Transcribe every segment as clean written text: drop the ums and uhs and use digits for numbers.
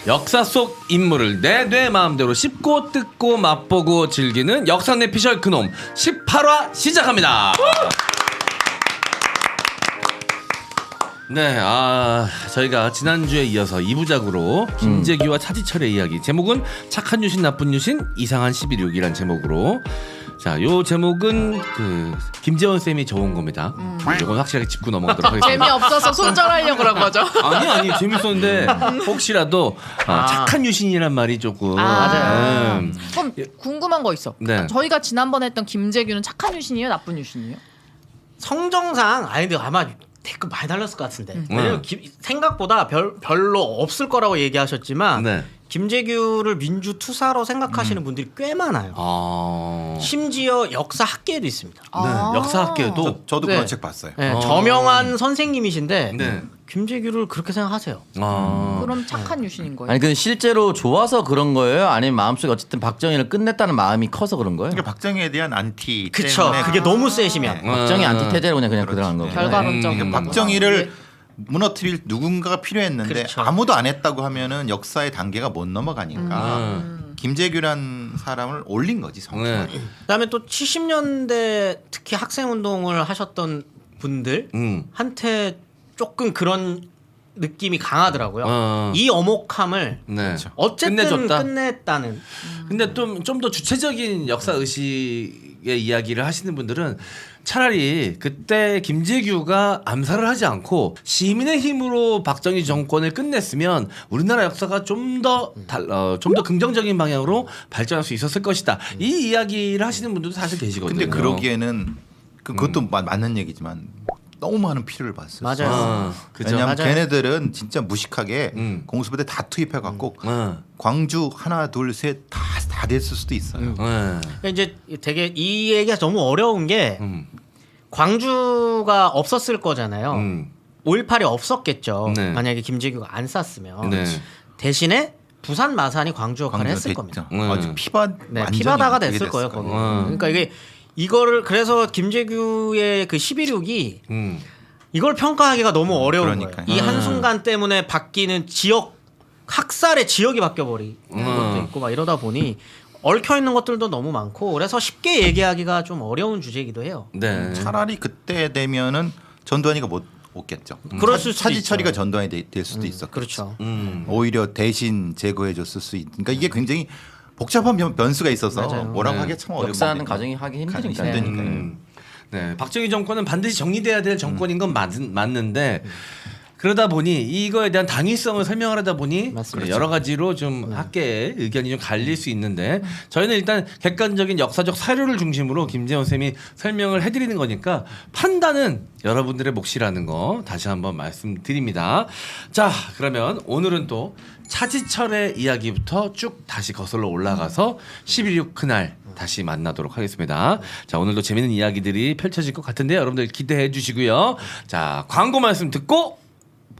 역사 속 인물을 내 마음대로 씹고 뜯고 맛보고 즐기는 역사 내피셜 그놈 18화 시작합니다. 네, 저희가 지난주에 이어서 2부작으로 김재규와 차지철의 이야기, 제목은 착한 유신 나쁜 유신 이상한 11.6이란 제목으로, 자, 요 제목은 그 김재원 쌤이 적은 겁니다. 이건 확실하게 짚고 넘어가도록 하겠습니다. 재미없어서 손절하려고 그런 거죠? 아니 재밌었는데 혹시라도 착한 유신이란 말이 조금 맞아요. 그럼 궁금한 거 있어. 네. 저희가 지난번에 했던 김재규는 착한 유신이에요, 나쁜 유신이에요? 성정상 근데 아마 댓글 많이 달렸을 것 같은데. 왜냐면 생각보다 별로 없을 거라고 얘기하셨지만 네. 김재규를 민주투사로 생각하시는 분들이 꽤 많아요. 심지어 역사 학계에도 있습니다. 네. 역사 학계도 저도 네. 그런 책 봤어요. 네, 저명한 선생님이신데 네. 김재규를 그렇게 생각하세요. 그럼 착한 유신인 거예요? 아니 근데 실제로 좋아서 그런 거예요? 아니면 마음속에 어쨌든 박정희를 끝냈다는 마음이 커서 그런 거예요? 그러니까 박정희에 대한 안티 그쵸. 때문에 그게 너무 세시면. 박정희 안티테제로 그냥 들어간 거고. 결과론적. 그러니까 박정희를 무너뜨릴 누구인가가 필요했는데 그렇죠. 아무도 안 했다고 하면은 역사의 단계가 못 넘어가니까 김재규란 사람을 올린 거지 성공하게. 네. 그다음에 또 70년대 특히 학생 운동을 하셨던 분들한테 조금 그런 느낌이 강하더라고요. 이 어목함을 네. 어쨌든 끝내줬다. 끝냈다는. 근데 좀 더 주체적인 역사 의식의 이야기를 하시는 분들은 차라리 그때 김재규가 암살을 하지 않고 시민의 힘으로 박정희 정권을 끝냈으면 우리나라 역사가 좀 더 긍정적인 방향으로 발전할 수 있었을 것이다. 이 이야기를 하시는 분들도 사실 계시거든요. 근데 그러기에는 그것도 맞는 얘기지만 너무 많은 피해를 봤어요. 맞아요. 그죠. 왜냐하면 맞아요. 걔네들은 진짜 무식하게 공수부대 다 투입해갖고 광주 하나 둘 셋 다 됐을 수도 있어요. 그러니까 이제 되게 이 얘기가 너무 어려운 게 광주가 없었을 거잖아요. 5.18이 없었겠죠. 네. 만약에 김재규가 안 쐈으면. 네. 대신에 부산 마산이 광주 역할을 했을 겁니다. 아주 피바 네, 완전히 피바다가 그게 됐을 거예요. 됐을 거기. 거예요. 그러니까 이거를 그래서 김재규의 그 11.6이 이걸 평가하기가 너무 어려운 그러니까요. 거예요. 이 한순간 때문에 바뀌는 지역 학살의 지역이 바뀌어버린 것도 있고 막 이러다 보니 얽혀 있는 것들도 너무 많고 그래서 쉽게 얘기하기가 좀 어려운 주제이기도 해요. 네. 차라리 그때 되면은 전두환이가 못 오겠죠. 그럴 수도 차지철이가 있죠. 전두환이 될 수도 있었고. 그렇죠. 오히려 대신 제거해줬을 수 있. 그러니까 이게 굉장히 복잡한 변수가 있어서 맞아요. 뭐라고 하기 참 어렵습니다. 역사는 가정이 하기 힘드니까요. 힘드니까요. 네, 박정희 정권은 반드시 정리돼야 될 정권인 건 맞는데 그러다 보니 이거에 대한 당위성을 설명하려다 보니 맞습니다. 여러 가지로 좀 학계의 의견이 좀 갈릴 수 있는데 저희는 일단 객관적인 역사적 사료를 중심으로 김재원 쌤이 설명을 해드리는 거니까 판단은 여러분들의 몫이라는 거 다시 한번 말씀드립니다. 자, 그러면 오늘은 또 차지철의 이야기부터 쭉 다시 거슬러 올라가서 11.6 그날 다시 만나도록 하겠습니다. 자, 오늘도 재밌는 이야기들이 펼쳐질 것 같은데 여러분들 기대해 주시고요. 자, 광고 말씀 듣고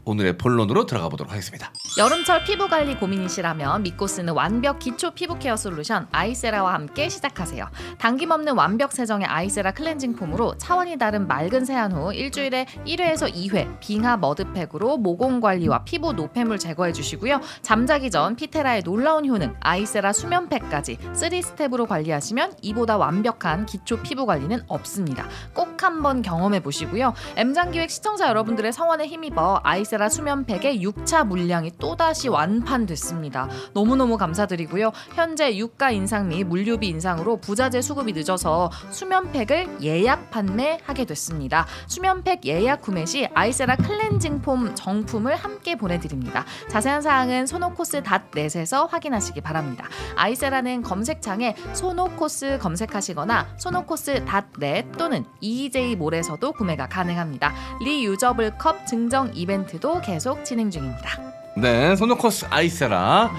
오늘의 본론으로 들어가 보도록 하겠습니다. 여름철 피부 관리 고민이시라면 믿고 쓰는 완벽 기초 피부 케어 솔루션 아이세라와 함께 시작하세요. 당김없는 완벽 세정의 아이세라 클렌징 폼으로 차원이 다른 맑은 세안 후 일주일에 1회에서 2회 빙하 머드팩으로 모공 관리와 피부 노폐물 제거해 주시고요. 잠자기 전 피테라의 놀라운 효능 아이세라 수면팩까지 3스텝으로 관리하시면 이보다 완벽한 기초 피부 관리는 없습니다. 꼭 한번 경험해 보시고요. M장기획 시청자 여러분들의 성원에 힘입어 아이세라 수면팩의 6차 물량이 또다시 완판됐습니다. 너무너무 감사드리고요. 현재 유가 인상 및 물류비 인상으로 부자재 수급이 늦어서 수면팩을 예약 판매하게 됐습니다. 수면팩 예약 구매 시 아이세라 클렌징 폼 정품을 함께 보내드립니다. 자세한 사항은 소노코스.net에서 확인하시기 바랍니다. 아이세라는 검색창에 소노코스 검색하시거나 소노코스.net 또는 EJ몰에서도 구매가 가능합니다. 리유저블 컵 증정 이벤트도 계속 진행 중입니다. 네, 소노코스 아이세라.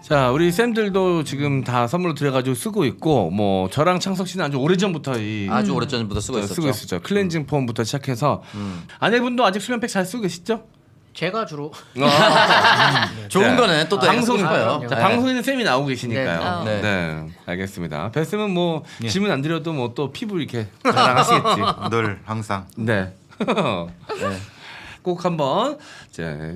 자, 우리 쌤들도 지금 다 선물로 드려가지고 쓰고 있고, 뭐 저랑 창석 씨는 아주 오래전부터 아주 오래전부터 쓰고 있었죠. 쓰고 있었죠. 클렌징 폼부터 시작해서 아내분도 아직 수면팩 잘 쓰고 계시죠? 제가 주로 좋은 거는 또 방송 싶어요. 자, 방송에는 쌤이 나오고 계시니까요. 네. 네, 알겠습니다. 뱃쌤은 뭐 질문 안 드려도 뭐 또 피부 이렇게 자랑하시겠지. 늘 항상 네. 네. 꼭 한번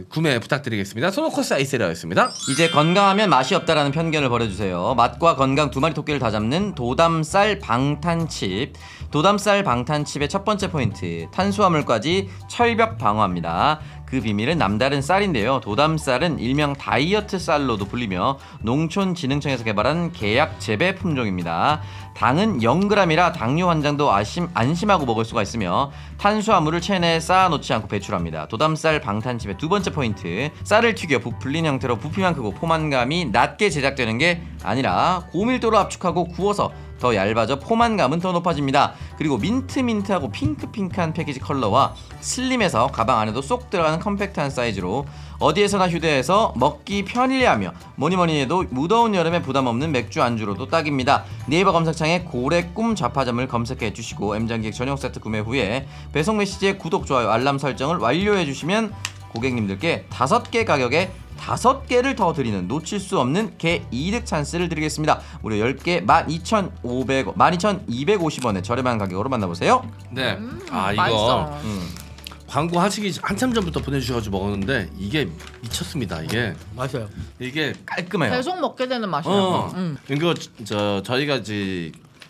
구매 부탁드리겠습니다. 소노코스 아이세라였습니다. 이제 건강하면 맛이 없다라는 편견을 버려주세요. 맛과 건강 두 마리 토끼를 다 잡는 도담쌀 방탄칩. 도담쌀 방탄칩의 첫 번째 포인트, 탄수화물까지 철벽 방어합니다. 그 비밀은 남다른 쌀인데요. 도담쌀은 일명 다이어트 쌀로도 불리며 농촌진흥청에서 개발한 계약 재배 품종입니다. 당은 0g이라 당뇨 환자도 안심하고 먹을 수가 있으며 탄수화물을 체내에 쌓아놓지 않고 배출합니다. 도담쌀 방탄칩의 두 번째 포인트, 쌀을 튀겨 부풀린 형태로 부피만 크고 포만감이 낮게 제작되는 게 아니라 고밀도로 압축하고 구워서 더 얇아져 포만감은 더 높아집니다. 그리고 민트하고 핑크한 패키지 컬러와 슬림해서 가방 안에도 쏙 들어가는 컴팩트한 사이즈로 어디에서나 휴대해서 먹기 편리하며 뭐니뭐니 해도 무더운 여름에 부담 없는 맥주 안주로도 딱입니다. 네이버 검색창에 고래꿈 좌파점을 검색해 주시고 M장기획 전용 세트 구매 후에 배송 메시지에 구독, 좋아요, 알람 설정을 완료해 주시면 고객님들께 5개 가격에 5개를 더 드리는 놓칠 수 없는 개이득 찬스를 드리겠습니다. 무려 10개 12,250원의 저렴한 가격으로 만나보세요. 네. 이거 맛있어. 광고 하시기 한참 전부터 보내주셔가지고 먹었는데 이게 미쳤습니다. 맞아요. 이게 깔끔해요. 계속 먹게 되는 맛이야. 이거 저희가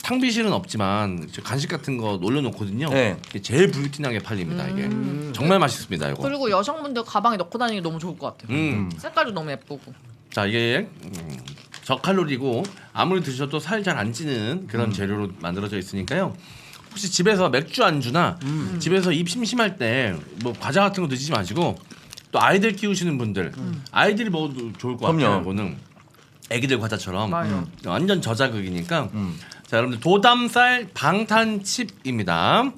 탕비실은 없지만 간식 같은 거 올려놓거든요. 네. 이게 제일 불티나게 팔립니다. 이게 정말 맛있습니다. 이거. 그리고 여성분들 가방에 넣고 다니기 너무 좋을 것 같아요. 색깔도 너무 예쁘고. 자, 이게 저칼로리고 아무리 드셔도 살 잘 안 찌는 그런 재료로 만들어져 있으니까요. 혹시 집에서 맥주 안주나 집에서 입 심심할 때 뭐 과자 같은 거 드시지 마시고 또 아이들 키우시는 분들 아이들이 먹어도 좋을 것 같아요. 이거는 애기들 과자처럼 완전 저자극이니까 자, 여러분들 도담쌀 방탄칩입니다.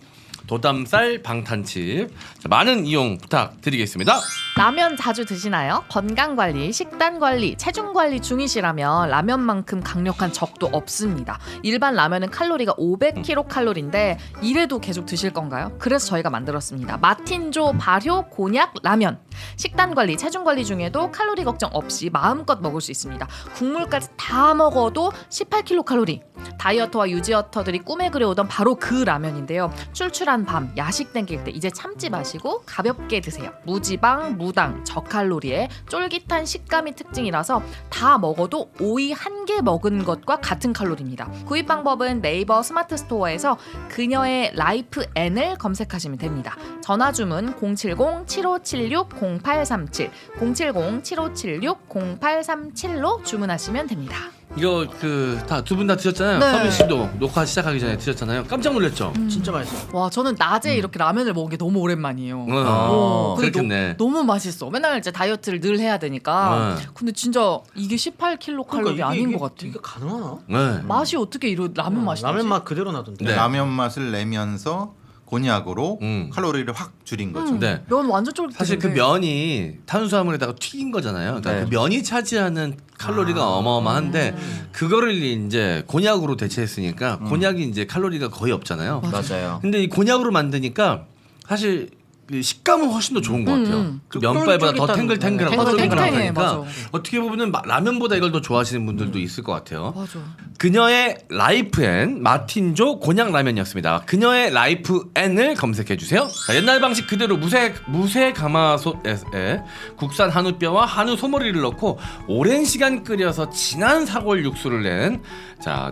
도담쌀 방탄칩. 자, 많은 이용 부탁드리겠습니다. 라면 자주 드시나요? 건강관리, 식단관리, 체중관리 중이시라면 라면만큼 강력한 적도 없습니다. 일반 라면은 칼로리가 500kcal인데 이래도 계속 드실 건가요? 그래서 저희가 만들었습니다. 마틴조 발효 곤약 라면. 식단관리, 체중관리 중에도 칼로리 걱정 없이 마음껏 먹을 수 있습니다. 국물까지 다 먹어도 18kcal. 다이어터와 유지어터들이 꿈에 그려오던 바로 그 라면인데요. 출출한 밤, 야식 땡길 때 이제 참지 마시고 가볍게 드세요. 무지방, 무당, 저칼로리에 쫄깃한 식감이 특징이라서 다 먹어도 오이 한 개 먹은 것과 같은 칼로리입니다. 구입 방법은 네이버 스마트 스토어에서 그녀의 라이프 N을 검색하시면 됩니다. 전화 주문 070-7576-0837, 070-7576-0837로 주문하시면 됩니다. 이거 다 두 분 다 드셨잖아요. 네. 서민 씨도 녹화 시작하기 전에 드셨잖아요. 깜짝 놀랐죠? 진짜 맛있어. 와, 저는 낮에 이렇게 라면을 먹은 게 너무 오랜만이에요. 근데 그렇겠네. 너무 맛있어. 맨날 이제 다이어트를 늘 해야 되니까. 근데 진짜 이게 18kcal 아닌 것 같아. 이게 가능하나? 네. 맛이 어떻게 이런 라면 맛이 나지? 라면 맛 그대로 나던데. 네. 라면 맛을 내면서 곤약으로 음. 칼로리를 확 줄인 거죠. 네. 면 완전 쫄깃해. 사실 그 면이 탄수화물에다가 튀긴 거잖아요. 그러니까 네. 그 면이 차지하는 칼로리가 어마어마한데 그거를 이제 곤약으로 대체했으니까 곤약이 이제 칼로리가 거의 없잖아요. 맞아요. 근데 이 곤약으로 만드니까 사실 그 식감은 훨씬 더 좋은 것 같아요. 그 면발보다 더 쫄깃한, 탱글탱글하고 맞아, 탱글탱글하고 탱탱해, 하니까 맞아. 어떻게 보면 라면보다 이걸 더 좋아하시는 분들도 있을 것 같아요. 맞아. 그녀의 라이프 N 마틴조 곤약 라면이었습니다. 그녀의 라이프 N을 검색해 주세요. 자, 옛날 방식 그대로 무쇠 가마솥에 국산 한우뼈와 한우 소머리를 넣고 오랜 시간 끓여서 진한 사골 육수를 낸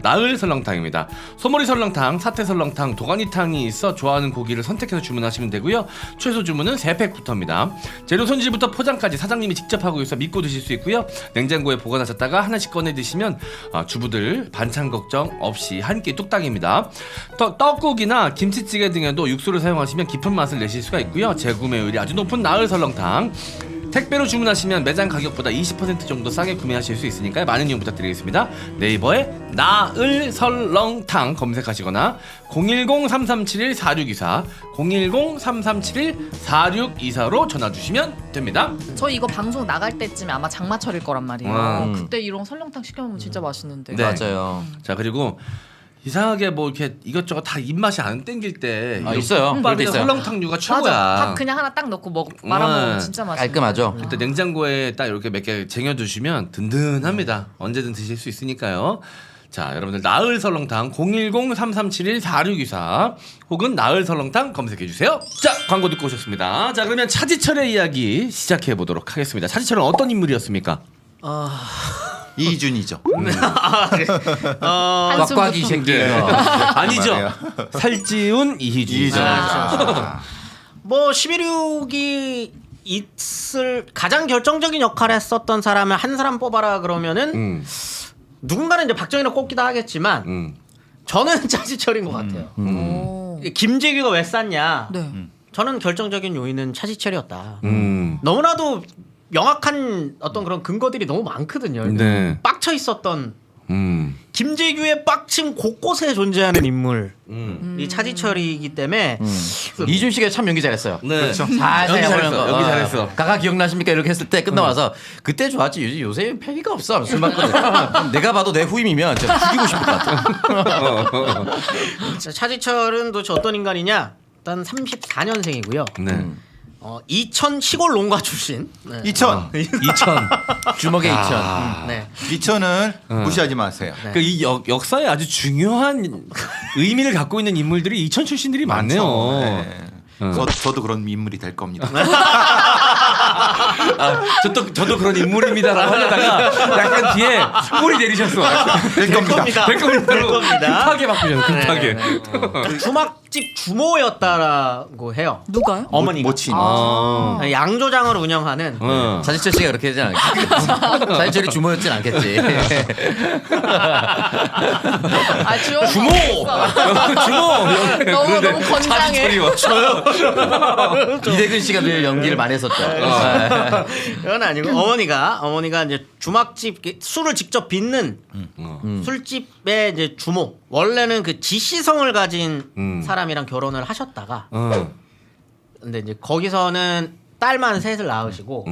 나을 설렁탕입니다. 소머리 설렁탕, 사태 설렁탕, 도가니탕이 있어 좋아하는 고기를 선택해서 주문하시면 되고요. 최소 주문은 3팩부터입니다. 재료 손질부터 포장까지 사장님이 직접 하고 있어 믿고 드실 수 있고요. 냉장고에 보관하셨다가 하나씩 꺼내 드시면 주부들 반찬 걱정 없이 한 끼 뚝딱입니다. 떡국이나 김치찌개 등에도 육수를 사용하시면 깊은 맛을 내실 수가 있고요. 재구매율이 아주 높은 나을 설렁탕. 택배로 주문하시면 매장 가격보다 20% 정도 싸게 구매하실 수 있으니까 많은 이용 부탁드리겠습니다. 네이버에 나을 설렁탕 검색하시거나 010-3371-4624 010-3371-4624로 전화 주시면 됩니다. 저 이거 방송 나갈 때쯤에 아마 장마철일 거란 말이에요. 음. 그때 이런 설렁탕 시켜 먹으면 진짜 맛있는데. 네. 맞아요. 자, 그리고 이상하게 뭐 이렇게 이것저것 다 입맛이 안 땡길 때 있어요. 그럴 때 있어요. 설렁탕류가 최고야. 맞아. 밥 그냥 하나 딱 넣고 말아 먹으면 진짜 맛있어. 깔끔하죠. 그때 냉장고에 딱 이렇게 몇 개 쟁여두시면 든든합니다. 언제든 드실 수 있으니까요. 자, 여러분들 나을 설렁탕 010-3371-4624 혹은 나을 설렁탕 검색해 주세요. 자, 광고 듣고 오셨습니다. 자, 그러면 차지철의 이야기 시작해 보도록 하겠습니다. 차지철은 어떤 인물이었습니까? 이준이죠. 꽉꽉이 새끼. 아니죠. 말이에요. 살찌운 이희준. 뭐 11.6이 있을 가장 결정적인 역할을 했었던 사람을 한 사람 뽑아라 그러면은 누군가는 이제 박정희를 꼽기도 하겠지만 저는 차지철인 것 같아요. 오. 김재규가 왜 쌌냐? 네. 저는 결정적인 요인은 차지철이었다. 너무나도 명확한 어떤 그런 근거들이 너무 많거든요. 네. 빡쳐 있었던 김재규의 빡침 곳곳에 존재하는 인물 이 차지철이기 때문에 이준 씨가 참 연기 잘했어요. 네. 그렇죠. 연기 잘했어. 연기 잘했어. 가가 기억나십니까? 이렇게 했을 때 끝나고 나서 그때 좋았지. 요새 패기가 없어. 술 맞거든. 내가 봐도 내 후임이면 진짜 죽이고 싶을 것 같아. 차지철은 도대체 어떤 인간이냐? 일단 34년생이고요. 네. 2000 시골 농가 출신. 네. 2000. 2000. 주먹의 2000. 네. 2000은 무시하지 마세요. 네. 그 이 역사에 아주 중요한 의미를 갖고 있는 인물들이 2000 출신들이 많네요. 네. 저도 그런 인물이 될 겁니다. 저도 그런 인물입니다라고 하려다가 약간 뒤에 꼬리 내리셨어. 될 겁니다. 될 겁니다. 급하게 바꾸셨어. 급하게. 주막집 주모였다라고 해요. 누가요? 어머니가. 모친. 양조장을 운영하는 자지철 씨가 그렇게 하진 않겠지. 자지철이 주모였진 않겠지. 아 주모. 주모. 너무 건장해. 이대근 씨가 늘 연기를 많이 했었죠. 그건 아니고 어머니가 이제 주막집 술을 직접 빚는 술집의 이제 주모. 원래는 그 지시성을 가진 사람이랑 결혼을 하셨다가 근데 이제 거기서는 딸만 셋을 낳으시고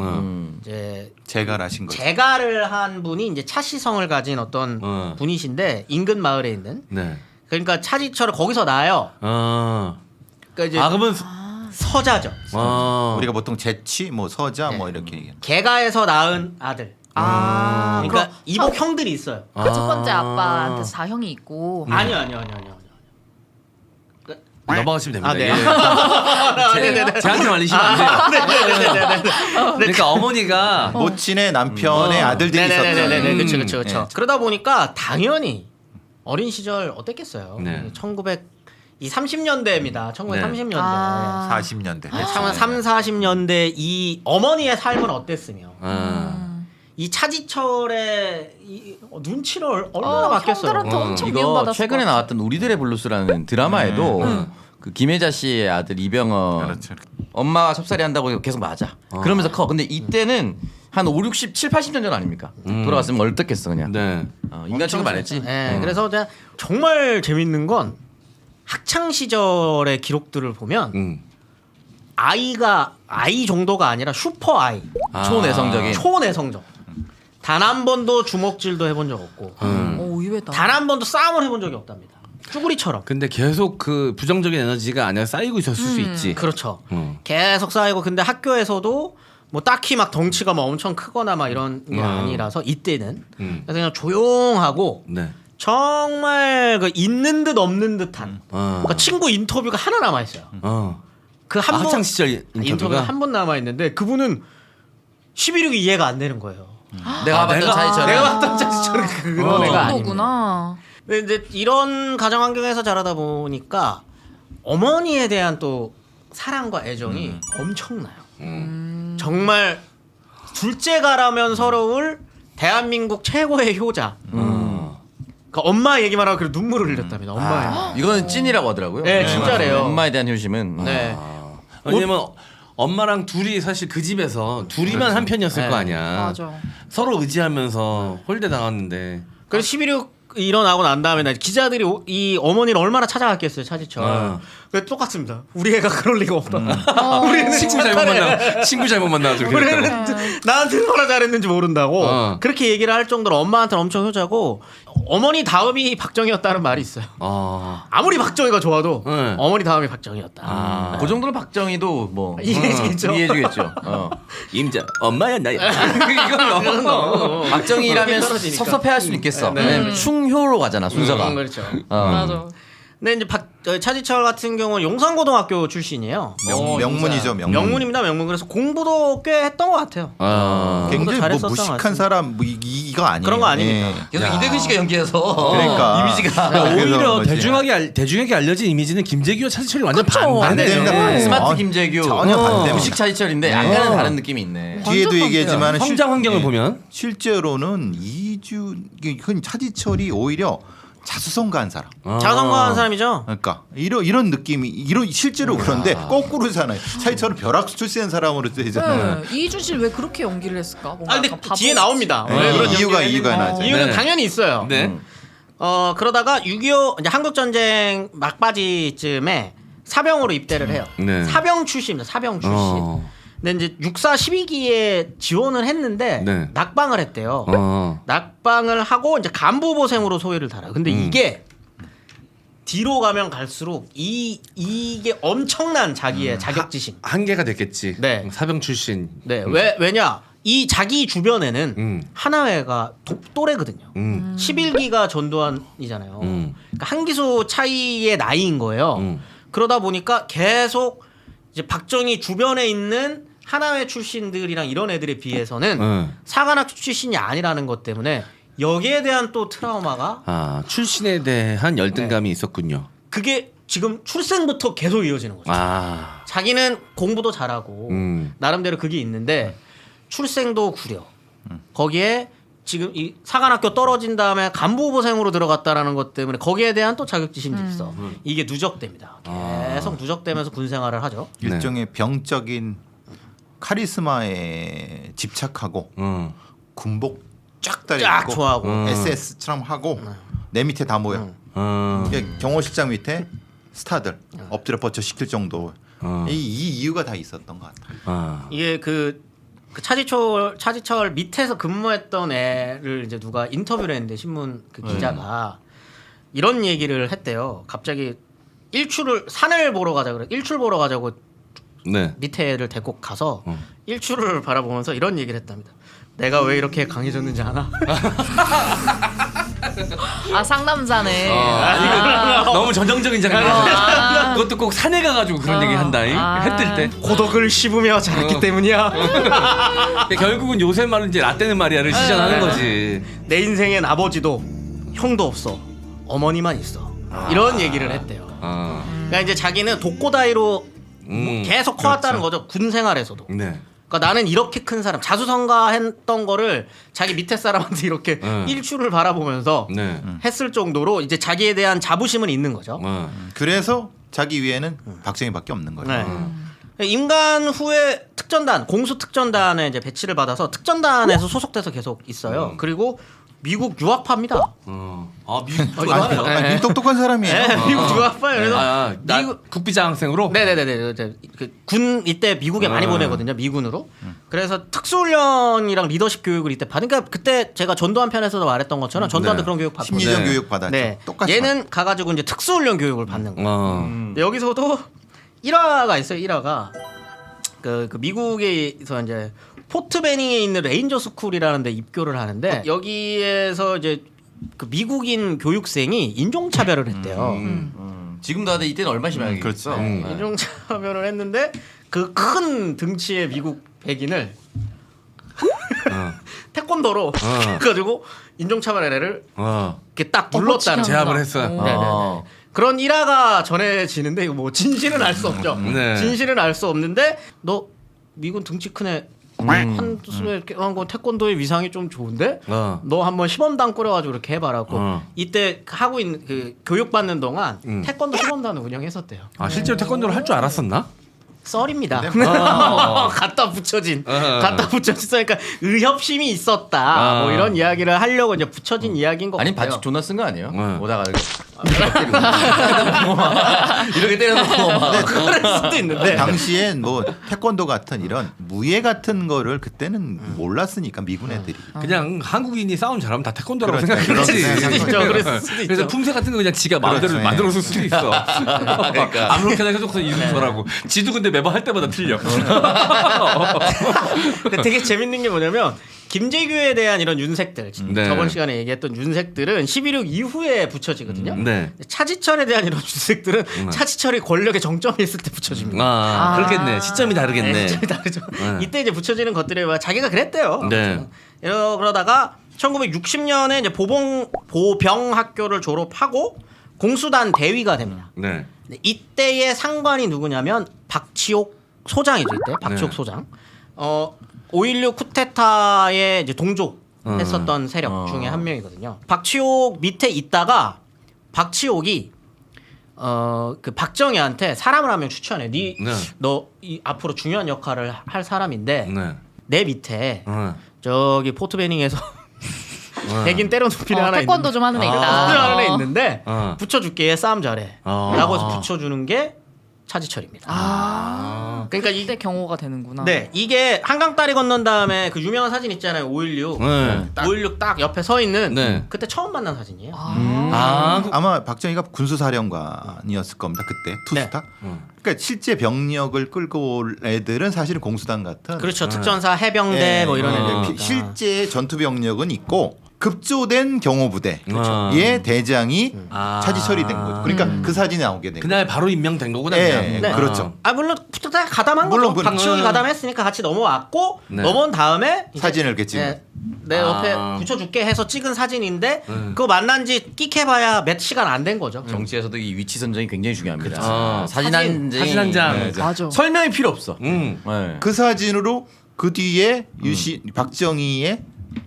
이제 제가 하신 거죠. 재가를 한 분이 이제 차시성을 가진 어떤 분이신데 인근 마을에 있는. 네. 그러니까 차지철을 거기서 낳아요. 그러니까 이제 그러면 서자죠. 우리가 보통 재치, 뭐 서자, 뭐 이렇게 얘기해요. 개가에서 낳은 아들. 아, 그러니까 이복 형들이 있어요. 첫 번째 아빠한테 자형이 있고. 아니요. 넘어가시면 됩니다. 아, 네. 예. 제한테 말리시면 안 돼요. 네네네네. 그러니까 어머니가 모친의 남편의 아들들이 있었죠. 네네네네. 그렇죠. 네. 그러다 보니까 당연히 어린 시절 어땠겠어요. 네. 30년대입니다. 1930년대. 아. 40년대. 네, 40년대 이 어머니의 삶은 어땠으며 이 차지철의 이 눈치를 얼마나 맡겼어요. 형들한테 엄청 이거 미움받았을 최근에 것 같아. 나왔던 우리들의 블루스라는 드라마에도 그 김혜자 씨의 아들 이병헌 그렇죠. 엄마가 섭살이 한다고 계속 맞아. 그러면서 커. 근데 이때는 한 5, 60, 7, 80년 전 아닙니까? 돌아갔으면 얼떴겠어 그냥. 네. 인간 취급 안 했지. 네, 그래서 그냥 정말 재밌는 건 학창 시절의 기록들을 보면 아이 정도가 아니라 슈퍼 아이, 초내성적인. 초내성적. 단 한 번도 주먹질도 해본 적 없고, 오 의외다. 단 한 번도 싸움을 해본 적이 없답니다. 쭈구리처럼. 근데 계속 그 부정적인 에너지가 안에 쌓이고 있었을 수 있지. 그렇죠. 계속 쌓이고 근데 학교에서도 뭐 딱히 막 덩치가 막 엄청 크거나 막 이런 게 아니라서 이때는 그래서 그냥 조용하고 네. 정말 그 있는 듯 없는 듯한 그러니까 친구 인터뷰가 하나 남아 있어요. 그 한 번 학창 시절 인터뷰가 한 번 남아 있는데 그분은 11.6이 이해가 안 되는 거예요. 내가 봤던 차이처럼. 내가 봤던 차지철은 그런 애가 아닙니다. 정도구나. 근데 이제 이런 가정 환경에서 자라다 보니까 어머니에 대한 또 사랑과 애정이 엄청나요. 정말 둘째가라면 서러울 대한민국 최고의 효자. 그러니까 엄마 얘기만 하고 그래 눈물을 흘렸답니다. 엄마의. 이거는 찐이라고 하더라고요. 네, 진짜래요. 엄마에 대한 효심은. 네. 왜냐면 엄마랑 둘이 사실 그 집에서 둘이만 한 편이었을 네. 거 아니야. 맞아. 서로 의지하면서 홀대 당했는데. 그래서 11.6 일어나고 난 다음에 나 기자들이 이 어머니를 얼마나 찾아갔겠어요, 차지철. 그래 똑같습니다. 우리 애가 그럴 리가 없다. 우리는 친구 잘못 만나서 우리는 나한테 얼마나 잘했는지 모른다고 그렇게 얘기를 할 정도로 엄마한테는 엄청 효자고 어머니 다음이 박정희였다는 말이 있어요. 아무리 박정희가 좋아도 네. 어머니 다음이 박정희였다. 그 정도로 박정희도 뭐 이해해주겠죠. 이해해주겠죠. 임자 엄마야 나야. 그건 너무 박정희라면 떨어지니까. 섭섭해할 수는 있겠어. 네. 왜냐면 충효로 가잖아 순서가. 그렇죠. 맞아. 근데 이제 차지철 같은 경우는 용산고등학교 출신이에요. 명문이죠, 명문. 명문입니다, 명문. 그래서 공부도 꽤 했던 것 같아요. 굉장히 잘했었던 것 무식한 같습니다. 사람 이거 아니에요. 그런 거 아닙니다. 계속 이대근 씨가 연기해서 그러니까. 이미지가 오히려 그래서 대중에게 알려진 이미지는 김재규와 차지철이 완전 그쵸. 반대네. 반대입니다. 스마트 김재규 전혀 반대입니다. 무식 차지철인데 약간은 다른 느낌이 있네. 뒤에도 완전 얘기했지만 성장 환경을 보면 실제로는 이준 차지철이 오히려 자수성가한 사람. 자성가한 사람이죠. 그러니까 이런 느낌이 실제로 그런데 거꾸로잖아요. 차지철은 벼락수 출신 사람으로 되잖아요. 네. 이준 씨를 왜 그렇게 연기를 했을까? 뭔가 근데 약간 바보 뒤에 나옵니다. 네, 왜 그런 이유가 연기를 했는지. 나죠. 이유는 네. 당연히 있어요. 네. 그러다가 6.25 이제 한국 전쟁 막바지쯤에 사병으로 입대를 해요. 네. 사병 출신입니다. 사병 출신. 근데 이제 6.4 12기에 지원을 했는데 네. 낙방을 했대요. 낙방을 하고 이제 간부보생으로 소위를 달아요. 근데 이게 뒤로 가면 갈수록 이게 엄청난 자기의 자격지심. 한계가 됐겠지. 네. 사병 출신. 네, 왜냐? 이 자기 주변에는 하나회가 또래거든요. 11기가 전두환이잖아요. 그러니까 한 기수 차이의 나이인 거예요. 그러다 보니까 계속 이제 박정희 주변에 있는 하나회 출신들이랑 이런 애들에 비해서는 사관학교 출신이 아니라는 것 때문에 여기에 대한 또 트라우마가 출신에 대한 열등감이 있었군요. 그게 지금 출생부터 계속 이어지는 거죠. 자기는 공부도 잘하고 나름대로 그게 있는데 출생도 구려. 거기에 지금 이 사관학교 떨어진 다음에 간부보생으로 들어갔다라는 것 때문에 거기에 대한 또 자격지심도 있어. 이게 누적됩니다. 계속 누적되면서 군 생활을 하죠. 일종의 병적인 카리스마에 집착하고 군복 쫙 달려 쫙 있고 좋아하고. SS처럼 하고 내 밑에 다 모여. 경호실장 밑에 스타들 엎드려 뻗쳐 시킬 정도. 이 이유가 다 있었던 것 같아요. 이게 그 차지철 밑에서 근무했던 애를 이제 누가 인터뷰를 했는데 신문 그 기자가 이런 얘기를 했대요. 갑자기 산을 보러 가자 그래. 일출 보러 가자고 네. 밑에 애를 데리고 가서 일출을 바라보면서 이런 얘기를 했답니다. 내가 왜 이렇게 강해졌는지 아나? 상남자네. 너무 전형적인 장면이죠. 그것도 꼭 산에 가가지고 그런 얘기 한다. 해 뜰 때. 고독을 씹으며 자랐기 때문이야. 결국은 요새 말은 이제 라떼는 마리아를 시전하는 거지. 내 인생엔 아버지도 형도 없어. 어머니만 있어. 이런 얘기를 했대요. 그러니까 이제 자기는 독고다이로 계속 커왔다는 거죠. 군 생활에서도. 네. 그러니까 나는 이렇게 큰 사람 자수성가했던 거를 자기 밑에 사람한테 이렇게 일출을 바라보면서 했을 정도로 이제 자기에 대한 자부심은 있는 거죠. 그래서 자기 위에는 박정희밖에 없는 거예요. 네. 임관 후에 특전단 공수 특전단에 이제 배치를 받아서 특전단에서 소속돼서 계속 있어요. 그리고 미국 유학파입니다. 아니, 똑똑한 사람이에요. 네, 미국 유학파예요. 그래서 국비장학생으로. 네네네. 군 이때 미국에 많이 보내거든요. 미군으로. 그래서 특수훈련이랑 리더십 교육을 이때 받으니까 그때 제가 전두환 편에서도 말했던 것처럼 전두환도 그런 교육 받고. 심리적 교육 받았죠. 네. 똑같이. 얘는 가가지고 이제 특수훈련 교육을 받는 거예요. 근데 여기서도 일화가 있어요. 일화가 그 미국에서 이제 포트 베닝에 있는 레인저 스쿨이라는 데 입교를 하는데 여기에서 이제 그 미국인 교육생이 인종차별을 했대요. 지금도 하는데 이때는 얼마나 심하겠어. 인종차별을 했는데 그 큰 등치의 미국 백인을 태권도로 해가지고 인종차별 애를 이렇게 딱 눌렀다는 제압을 했어요. 네네네. 그런 일화가 전해지는데 이거 뭐 진실은 알 수 없죠. 네. 진실은 알 수 없는데 너 미군 등치 큰 애 한 수에 이렇게 한 거 태권도의 위상이 좀 좋은데 너 한번 시범단 꾸려가지고 이렇게 해봐라고 이때 하고 있는 그 교육받는 동안 태권도 시범단을 운영했었대요. 실제로 태권도를 할 줄 알았었나? 썰입니다. 네. 갖다 붙여진 그러니까 의협심이 있었다. 뭐 이런 이야기를 하려고 이제 붙여진 이야기인 것 아니 같아요. 반칙 존나 쓴 거 아니에요? 네. 오다가 이렇게 때려놓고 막 그럴 수도 있는데 당시엔 뭐 태권도 같은 이런 무예 같은 거를 그때는 몰랐으니까 미군 애들이. 그냥 한국인이 싸움 잘하면 다 태권도라고 그렇죠. 생각했지. 그럴 수도 있죠. 그럴 수도 있죠. 그래서 품새 같은 거 그냥 지가 마음대로 그렇죠. 만들어줄 수도 있어. 그러니까. 아무렇게나 해줘서 이순서라고. 지도 근데 매번 할 때마다 틀려. 근데 되게 재밌는 게 뭐냐면 김재규에 대한 이런 윤색들 네. 저번 시간에 얘기했던 윤색들은 11.6 이후에 붙여지거든요. 네. 차지철에 대한 이런 윤색들은 차지철이 권력의 정점에 있을 때 붙여집니다. 아, 그렇겠네. 시점이 다르겠네. 네, 시점이 다르죠. 이때 이제 붙여지는 것들에 자기가 그랬대요. 네. 그러다가 1960년에 이제 보병 학교를 졸업하고 공수단 대위가 됩니다. 네. 이때의 상관이 누구냐면 박치옥 소장이죠. 이때 박치옥 네. 소장. 5.16 쿠데타에 이제 동조했었던 세력 중에 한 명이거든요. 박치옥 밑에 있다가 박치옥이 그 박정희한테 사람을 한 명 추천해. 너 앞으로 중요한 역할을 할 사람인데 네. 내 밑에 저기 포트베닝에서 백인 때려눕히는 하나 태권도 있는데 좀 하는 애 있다. 하는 애 있는데 어. 붙여줄게. 얘 싸움 잘해. 라고 해서 붙여주는 게 차지철입니다. 그러니까 이때 경호가 되는구나. 네, 이게 한강 다리 건넌 다음에 그 유명한 사진 있잖아요. 5.16. 네. 5.16 딱 옆에 서 있는 네. 그때 처음 만난 사진이에요. 아마 박정희가 군수사령관이었을 겁니다. 그때 투스타. 그러니까 실제 병력을 끌고 올 애들은 사실은 공수단 같은. 그렇죠. 특전사, 해병대 뭐 이런 애들. 실제 전투 병력은 있고 급조된 경호부대의 그렇죠. 대장이 차지철이 된 거죠. 그러니까 그 사진이 나오게 된 거죠. 그날 바로 임명된 거구나. 네, 그냥. 그렇죠. 물론 다 가담한 물론 거죠. 박치홍이 가담했으니까 같이 넘어왔고 네. 넘어온 다음에 이제 사진을 이렇게 찍은. 내 옆에 붙여줄게 해서 찍은 사진인데 그거 만난 지 끽해봐야 몇 시간 안 된 거죠. 정치에서도 이 위치 선정이 굉장히 중요합니다. 사진 한 장. 사진 한 장. 네, 맞아. 설명이 필요 없어. 음. 네. 그 사진으로 그 뒤에 박정희의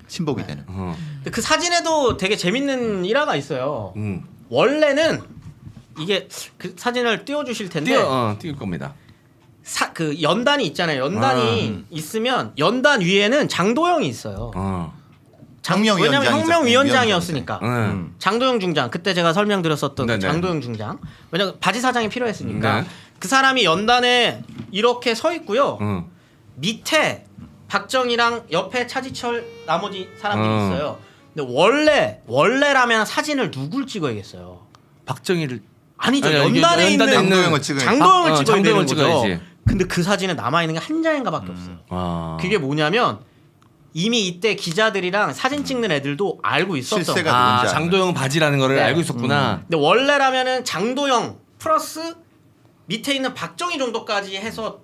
신복이 되는. 근데 그 사진에도 되게 재밌는 일화가 있어요. 음. 원래는 이게 그 사진을 띄워주실 텐데 띄울 겁니다. 그 연단이 있잖아요. 연단이 있으면 연단 위에는 장도영이 있어요. 왜냐면 혁명위원장이었으니까. 장도영 중장 그때 제가 설명드렸었던 네네. 장도영 중장. 왜냐면 바지 사장이 필요했으니까 네. 그 사람이 연단에 이렇게 서 있고요. 밑에 박정희랑 옆에 차지철 나머지 사람들이 있어요. 근데 원래라면 사진을 누굴 찍어야겠어요? 박정희를 아니죠. 아니, 연단에 있는 장도영을 찍어야 장도영을 찍어야 되는 장도영을 거죠. 찍어야지. 근데 그 사진에 남아 있는 게 한 장인가밖에 없어요. 그게 뭐냐면 이미 이때 기자들이랑 사진 찍는 애들도 알고 있었던 실세가 거예요. 누군지 장도영 바지라는 거를 네. 알고 있었구나. 근데 원래라면은 장도영 플러스 밑에 있는 박정희 정도까지 해서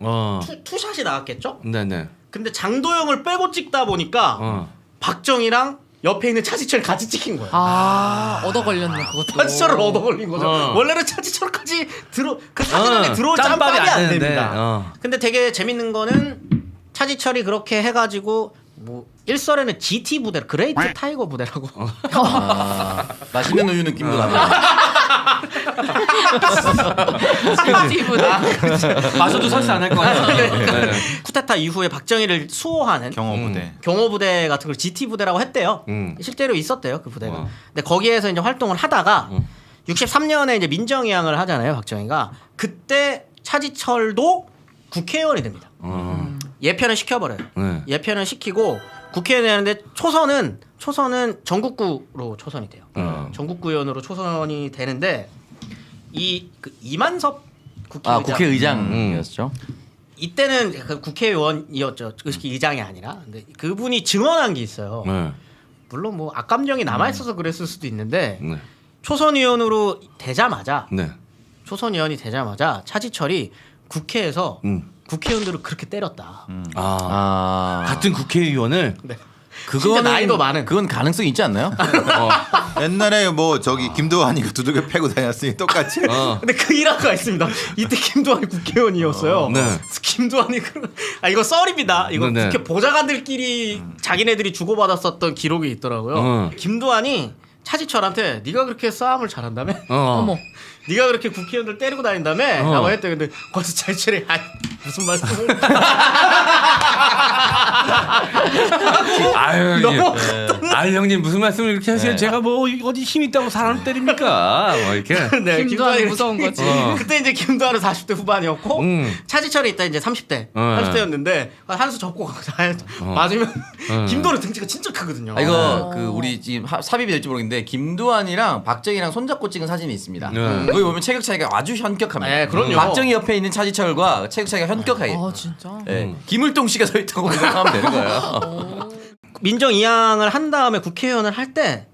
투샷이 나왔겠죠? 네네. 근데 장도영을 빼고 찍다 보니까 박정희랑 옆에 있는 차지철 같이 찍힌 거예요. 얻어 걸렸네 그것도. 차지철을 얻어 걸린 거죠. 원래는 차지철까지 그 사진 안에 들어올 짬밥이 안 됩니다. 근데 되게 재밌는 거는 차지철이 그렇게 해가지고 뭐 일설에는 GT 부대, 그레이트 타이거 부대라고. 맛있는 우유 느낌도 나요. 마셔도 설사 안 할 거 같아요. 네. 쿠데타 이후에 박정희를 수호하는 경호부대. 경호부대 같은 걸 GT 부대라고 했대요. 실제로 있었대요 그 부대가. 근데 거기에서 이제 활동을 하다가 63년에 이제 민정이양을 하잖아요 박정희가. 그때 차지철도 국회의원이 됩니다. 예편을 시켜버려요. 네. 예편을 시키고 국회의원이 되는데 초선은 전국구로 초선이 돼요. 전국구의원으로 초선이 되는데 그 이만섭 국회의장. 국회의장이었죠. 이때는 그 국회의원이었죠. 그 의장이 아니라. 근데 그분이 증언한 게 있어요. 물론 뭐 악감정이 남아 있어서 그랬을 수도 있는데 초선의원으로 되자마자 초선의원이 되자마자 차지철이 국회에서 국회의원들을 그렇게 때렸다. 같은 국회의원을 진짜 나이도 많은. 그건 가능성이 있지 않나요? 옛날에 뭐 저기 김도환이 두들겨 패고 다녔으니 똑같이. 근데 그 일화가 있습니다. 이때 김두한이 국회의원이었어요. 네. 그래서 김두한이 이거 썰입니다. 이거 네. 국회 보좌관들끼리 자기네들이 주고받았었던 기록이 있더라고요. 김두한이 차지철한테 네가 그렇게 싸움을 잘한다며? 어머. 네가 그렇게 국회의원들 때리고 다닌다며? 라고 했대. 근데 거기서 차지철이 무슨 말씀? 아유, 아유 형님 무슨 말씀을 이렇게 하세요? 제가 뭐 어디 힘 있다고 사람 때립니까? 뭐 이렇게. 네, 김도환이 무서운 거지. 그때 이제 김도환은 40대 후반이었고 차지철이 이때 이제 30대 30대였는데 한 수 접고 맞으면 김도환 등치가 진짜 크거든요. 아, 이거 그 우리 지금 삽입이 될지 모르겠는데 김도환이랑 박정희랑 손잡고 찍은 사진이 있습니다. 거기 보면 체격 차이가 아주 현격합니다. 네, 그럼요. 박정희 옆에 있는 차지철과 체격 차이가 현격하게. 아 진짜. 네. 김을동 씨가 서 있다고 생각하면 되는 거예요. 민정 이양을 한 다음에 국회의원을 할 때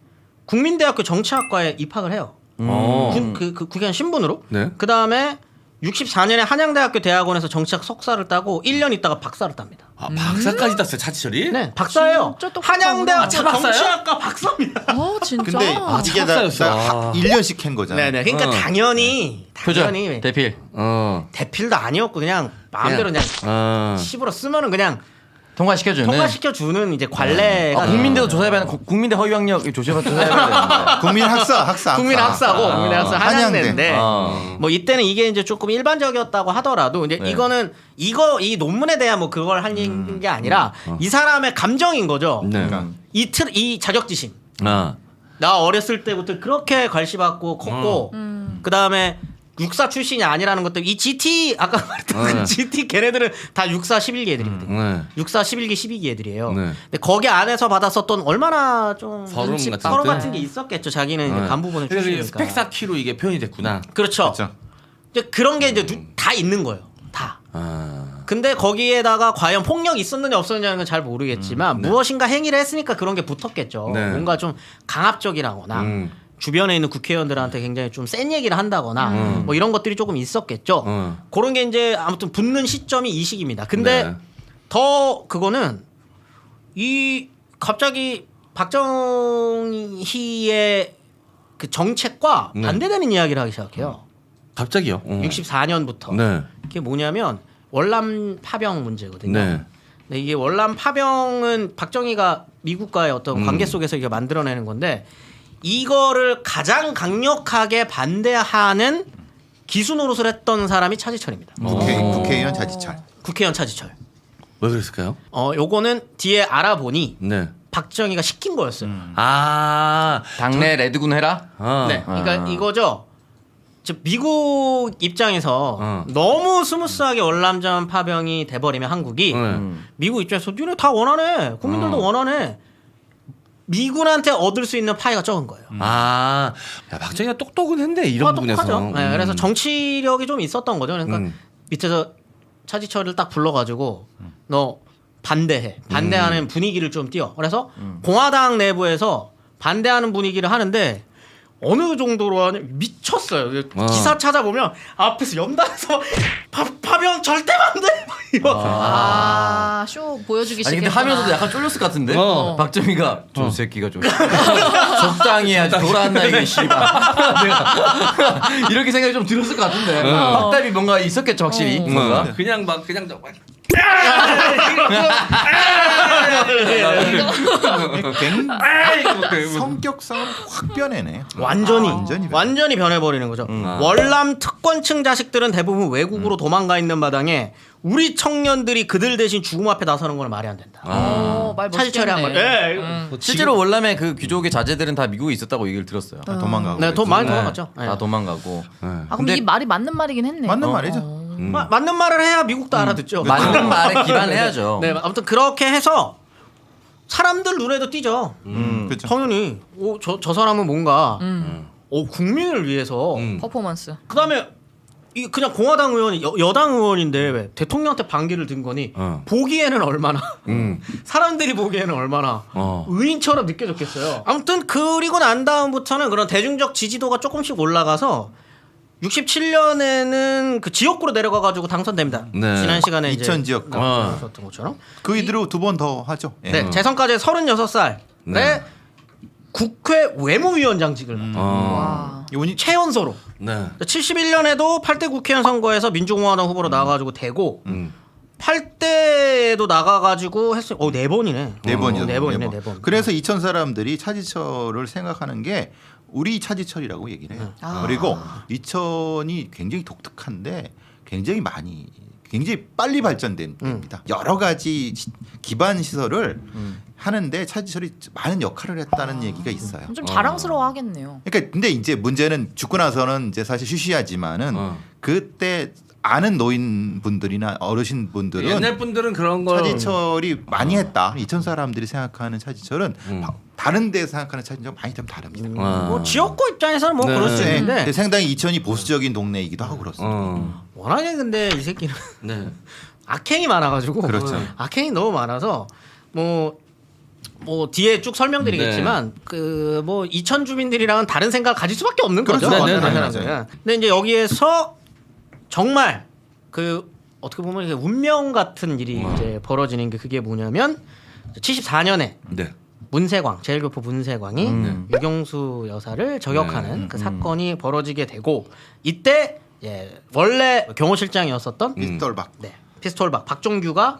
국민대학교 정치학과에 입학을 해요. 그 국회의원 신분으로. 네. 그 다음에 64년에 한양대학교 대학원에서 정치학 석사를 따고 1년 있다가 박사를 tab니다. 아, 박사까지 땄어요 차지철이? 네, 박사예요. 진짜 똑똑하구나. 한양대학교 아, 박사예요? 정치학과 박사입니다. 어 진짜. 근데 이게 박사였어. 1년씩 한 거잖아. 네네. 그러니까 당연히 표절, 대필. 대필. 대필도 아니었고 그냥 마음대로 그냥 씹으러 쓰면은 그냥 통과시켜주는. 통과시켜주는 이제 관례가 국민대도 조사해봐야 국민대 허위학력 조사해봐야 되는데. 국민학사고 국민학사 한양대인데 아. 뭐 이때는 이게 이제 조금 일반적이었다고 하더라도 이제 네. 이거는 이 논문에 대한 뭐 그걸 한 게 아니라 이 사람의 감정인 거죠. 네. 이 자격지심. 아. 나 어렸을 때부터 그렇게 관심받고 컸고 그 다음에 육사 출신이 아니라는 것들 이 GT 아까 말했던 그 GT 걔네들은 다 육사 11기 애들이거든요. 네. 육사 11기 12기 애들이에요. 네. 근데 거기 안에서 받았었던 얼마나 좀 서름 눈치, 같은 서름 것들? 같은 게 있었겠죠. 자기는 이제 간부분을 그래서 이게 출신이니까. 스펙 쌓기로 이게 표현이 됐구나. 그렇죠. 그렇죠. 이제 그런 게 이제 다 있는 거예요. 다. 근데 거기에다가 과연 폭력이 있었느냐 없었느냐는 건 잘 모르겠지만 무엇인가 행위를 했으니까 그런 게 붙었겠죠. 네. 뭔가 좀 강압적이라거나 주변에 있는 국회의원들한테 굉장히 좀 센 얘기를 한다거나 뭐 이런 것들이 조금 있었겠죠. 그런 게 이제 아무튼 붙는 시점이 이 시기입니다. 근데 네. 더 그거는 이 갑자기 박정희의 그 정책과 네. 반대되는 이야기를 하기 시작해요. 갑자기요? 64년부터. 네. 그게 뭐냐면 월남 파병 문제거든요. 네. 근데 이게 월남 파병은 박정희가 미국과의 어떤 관계 속에서 이게 만들어내는 건데 이거를 가장 강력하게 반대하는 기수 노릇을 했던 사람이 차지철입니다. 국회의원 차지철. 국회의원 차지철. 왜 그랬을까요? 요거는 뒤에 알아보니 네. 박정희가 시킨 거였어요. 아. 당내 레드군 해라. 네, 그러니까 이거죠. 즉 미국 입장에서 너무 스무스하게 월남전 파병이 돼버리면 한국이 미국 입장에서 니네 다 원하네, 국민들도 원하네. 미군한테 얻을 수 있는 파이가 적은 거예요. 아. 야, 박정희가 똑똑은 했네 이런 부분에서. 똑똑하죠. 네, 그래서 정치력이 좀 있었던 거죠. 그러니까 밑에서 차지철을 딱 불러가지고 너 반대해. 반대하는 분위기를 좀 띄워. 그래서 공화당 내부에서 반대하는 분위기를 하는데 어느 정도로 하냐 미쳤어요. 기사 찾아보면 앞에서 연단에서 파병 절대 반대. 쇼 보여주기 아니 근데 시겠구나. 하면서도 약간 쫄렸을 것 같은데. 박정희가 저 새끼가 좀 적당히 해야지 돌아왔나 이게 씨발. 이렇게 생각이 좀 들었을 것 같은데. 확답이 뭔가 있었겠죠 확실히. 뭔가. 그냥 막 그냥 성격상 확 변해네. 완전히 변해버리는 거죠. 월남 특권층 자식들은 대부분 외국으로 도망가 있는 마당에 우리 청년들이 그들 대신 죽음 앞에 나서는 건 말이 안 된다. 말 차지철이 한 멋있겠네. 말. 실제로 월남의 그 귀족의 자제들은 다 미국에 있었다고 얘기를 들었어요. 도망가고. 네, 돈 많이 도망갔죠. 네. 다 도망가고. 그럼 이 말이 맞는 말이긴 했네. 맞는 말이죠. 맞는 말을 해야 미국도 알아듣죠. 맞는 말에 기반해야죠. 네, 아무튼 그렇게 해서 사람들 눈에도 띄죠. 그렇죠. 당연히 저 사람은 뭔가 국민을 위해서 퍼포먼스. 그다음에 이 그냥 공화당 의원이 여당 의원인데 왜 대통령한테 반기를 든 거니 보기에는 얼마나 사람들이 보기에는 얼마나 의인처럼 느껴졌겠어요. 아무튼 그리고 난 다음부터는 그런 대중적 지지도가 조금씩 올라가서 67년에는 그 지역구로 내려가가지고 당선됩니다. 네. 지난 시간에 이제 이천 지역구. 하셨던 것처럼. 그 이대로 두 번 더 하죠. 예. 네, 재선까지 36살에 네. 국회 외무위원장직을 와. 최연소로. 네. 71년에도 8대 국회의원 선거에서 민주공화당 후보로 나와가지고 되고 8대에도 나가가지고 했어요. 4번이네. 네 번이죠. 네 번이네, 네 번. 그래서 이천 사람들이 차지철을 생각하는 게 우리 차지철이라고 얘기를 해요. 그리고 이천이 굉장히 독특한데 굉장히 많이 굉장히 빨리 발전됩니다. 여러 가지 기반 시설을 하는데 차지철이 많은 역할을 했다는 얘기가 있어요. 좀 자랑스러워하겠네요. 그러니까 근데 이제 문제는 죽고 나서는 이제 사실 쉬쉬하지만은 그때 아는 노인분들이나 어르신분들은 옛날 분들은 그런 걸 차지철이 많이 했다. 이천 사람들이 생각하는 차지철은 다른 데 생각하는 차지철 많이 좀 다릅니다. 뭐 지역구 입장에서는 뭐 네. 그럴 수 네. 있는데 상당히 이천이 보수적인 동네이기도 하고 그렇습니다. 워낙에 근데 이 새끼는 네. 악행이 많아가지고 그렇죠. 악행이 너무 많아서 뭐 뒤에 쭉 설명드리겠지만 그 뭐 이천 주민들이랑은 다른 생각을 가질 수밖에 없는 거죠. 그렇죠. 어떤 네, 네, 사람들은. 맞아요. 근데 이제 여기에서 정말 그 어떻게 보면 이게 운명 같은 일이 이제 벌어지는 게 그게 뭐냐면 74년에 네. 문세광 제일교포 문세광이 유경수 여사를 저격하는 그 사건이 벌어지게 되고 이때 원래 경호실장이었었던 피스톨박. 네. 피스톨박 박종규가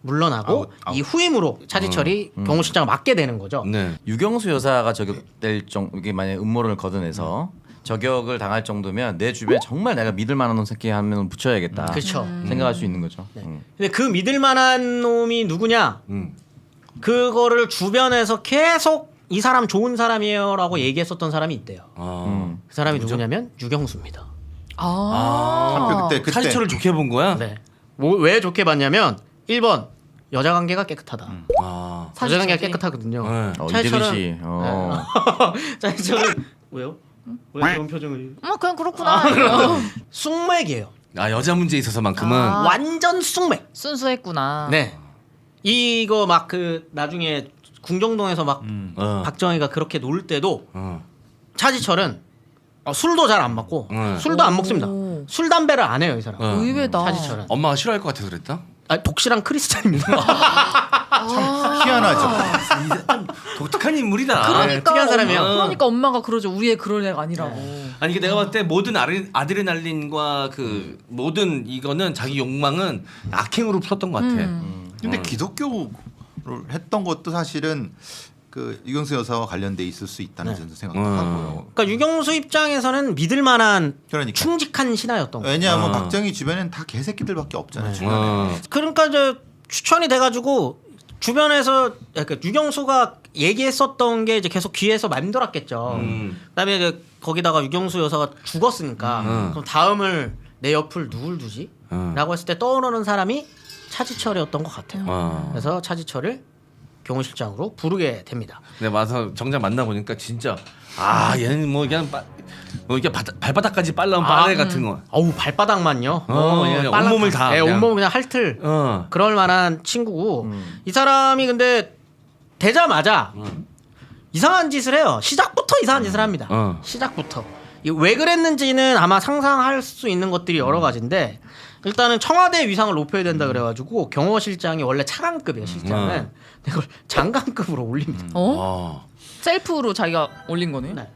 물러나고 아웃. 이 후임으로 차지철이 경호실장을 맡게 되는 거죠. 네. 유경수 여사가 저격될 이게 만약 음모론을 걷어내서 저격을 당할 정도면 내 주변에 정말 내가 믿을 만한 놈 새끼 하면 붙여야겠다. 그렇죠. 생각할 수 있는 거죠. 근데 그 믿을 만한 놈이 누구냐? 음. 그거를 주변에서 계속 이 사람 좋은 사람이에요라고 얘기했었던 사람이 있대요. 그 사람이 누구냐면 유경수입니다. 그때 차지철을 좋게 본 거야? 네. 왜 좋게 봤냐면 1번 여자 관계가 깨끗하다. 아. 여자 관계가 깨끗하거든요. 네. 이대근 씨. 차지철은 왜요? 왜 그런 표정을? 그냥 그렇구나. 쑥맥이에요. 아 여자 문제에 있어서만큼은 완전 쑥맥. 순수했구나. 네. 이거 막 그 나중에 궁정동에서 막 박정희가 그렇게 놀 때도 차지철은 술도 잘 안 먹고 술도 안 먹습니다. 오. 술 담배를 안 해요 이 사람. 의외다. 차지철은. 엄마가 싫어할 것 같아서 그랬다? 독실한 크리스찬입니다. 희한하죠. 독특한 인물이다. 그러니까 특이한 사람이에요. 그러니까 엄마가 그러죠. 우리 애 그런 애가 아니라고. 아니 이게 내가 봤을 때 모든 아드레날린과 그 모든 이거는 자기 욕망은 악행으로 풀었던 것 같아. 근데 기독교를 했던 것도 사실은 그 유경수 여사와 관련돼 있을 수 있다는 저는 생각도 하고요. 그러니까 유경수 입장에서는 믿을 만한 그러니까. 충직한 신하였던 거예요. 왜냐하면 박정희 주변엔 다 개새끼들밖에 없잖아요. 주변에. 그러니까 이제 추천이 돼가지고 주변에서 그러니까 유경수가 얘기했었던 게 이제 계속 귀에서 맴돌았겠죠. 그다음에 이제 거기다가 유경수 여사가 죽었으니까 그럼 다음을 내 옆을 누굴 두지? 라고 했을 때 떠오르는 사람이 차지철이었던 것 같아요. 그래서 차지철을 경호실장으로 부르게 됩니다. 내가 와서 정작 만나보니까 진짜 얘는 뭐 그냥 뭐 이렇게 발바닥까지 빨라온 빨래 같은 거. 어우 발바닥만요. 그냥 온몸을 다 네, 그냥. 온몸 그냥 핥을 그럴 만한 친구고 이 사람이 근데 되자마자 이상한 짓을 해요. 시작부터 이상한 짓을 합니다. 시작부터 왜 그랬는지는 아마 상상할 수 있는 것들이 여러 가지인데 일단은 청와대 위상을 높여야 된다 그래가지고 경호실장이 원래 차관급이에요. 실장은 이걸 장관급으로 올립니다. 셀프로 자기가 올린 거네요. 네.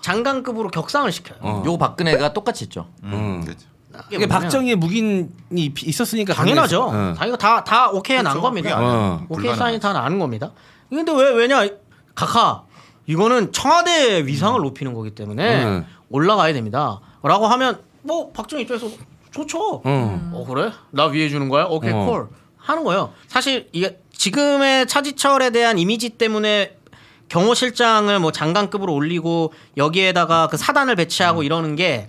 장관급으로 격상을 시켜요. 요거 박근혜가 똑같이 했죠. 그렇죠. 이게 박정희의 묵인이 있었으니까 당연하죠. 가능했어. 자기가 다 오케이 난 그렇죠. 겁니다. 그게 아니에요. 오케이 사인이 다 나는 겁니다. 근데 왜냐 각하 이거는 청와대 위상을 높이는 거기 때문에 올라가야 됩니다. 라고 하면 뭐 박정희 입장에서 좋죠. 그래? 나 위해 주는 거야? 오케이 콜 하는 거예요. 사실 이게 지금의 차지철에 대한 이미지 때문에 경호실장을 뭐 장관급으로 올리고 여기에다가 그 사단을 배치하고 이러는 게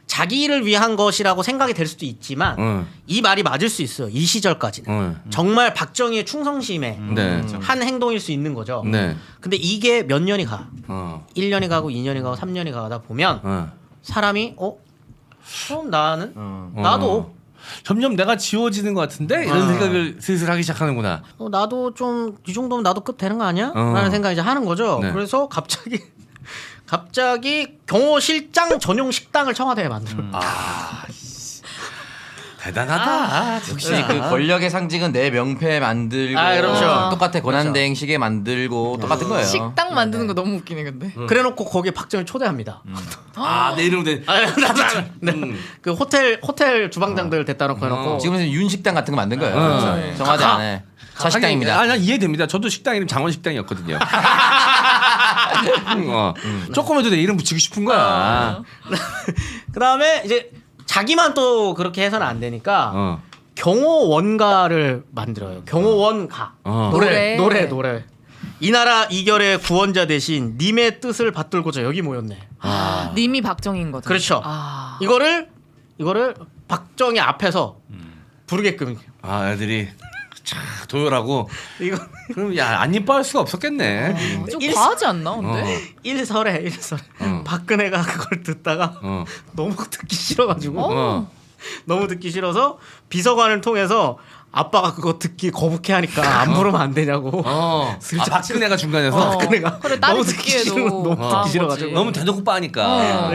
자기를 위한 것이라고 생각이 될 수도 있지만 이 말이 맞을 수 있어요. 이 시절까지는 정말 박정희의 충성심에 네. 한 행동일 수 있는 거죠. 네. 근데 이게 몇 년이 가 1년이 가고 2년이 가고 3년이 가다 보면 사람이 그럼 나도 점점 내가 지워지는 것 같은데 이런 생각을 슬슬 하기 시작하는구나. 나도 좀 이 정도면 나도 급 되는 거 아니야? 라는 생각이 이제 하는 거죠. 네. 그래서 갑자기 경호실장 전용 식당을 청와대에 만들어. 대단하다. 역시 그 권력의 상징은 내 명패 만들고 그렇죠. 똑같아 권한대행 시계 만들고 똑같은 거예요. 식당 만드는 거 너무 웃기네 근데. 그래놓고 거기에 박정희 초대합니다. 내 이름 된. 그 호텔 주방장들 데다 놓고 해놓고 지금은 윤식당 같은 거 만든 거예요. 청와대 안에 차식당입니다. 난 이해됩니다. 저도 식당 이름 장원식당이었거든요. 조금해도 내 이름 붙이고 싶은 거야. 그다음에 이제 자기만 또 그렇게 해서는 안 되니까 경호원가를 만들어요. 경호원가. 노래. 이 나라 이결의 구원자 대신 님의 뜻을 받들고자 여기 모였네. 님이 박정희인 거죠. 그렇죠. 이거를 박정희 앞에서 부르게끔. 애들이 참 도열하고 이거 그럼 안 이뻐할 수가 없었겠네. 좀 과하지 않나 근데? 일설에 박근혜가 그걸 듣다가 너무 듣기 싫어가지고 너무 듣기 싫어서 비서관을 통해서 아빠가 그거 듣기 거북해 하니까 안 부르면 안 되냐고. 박근혜가 중간에서 박근혜가 그래, 딸이 너무 듣기 듣기에도 싫어, 너무 과한 듣기 싫어가지고. 거지. 너무 대놓고 빠니까.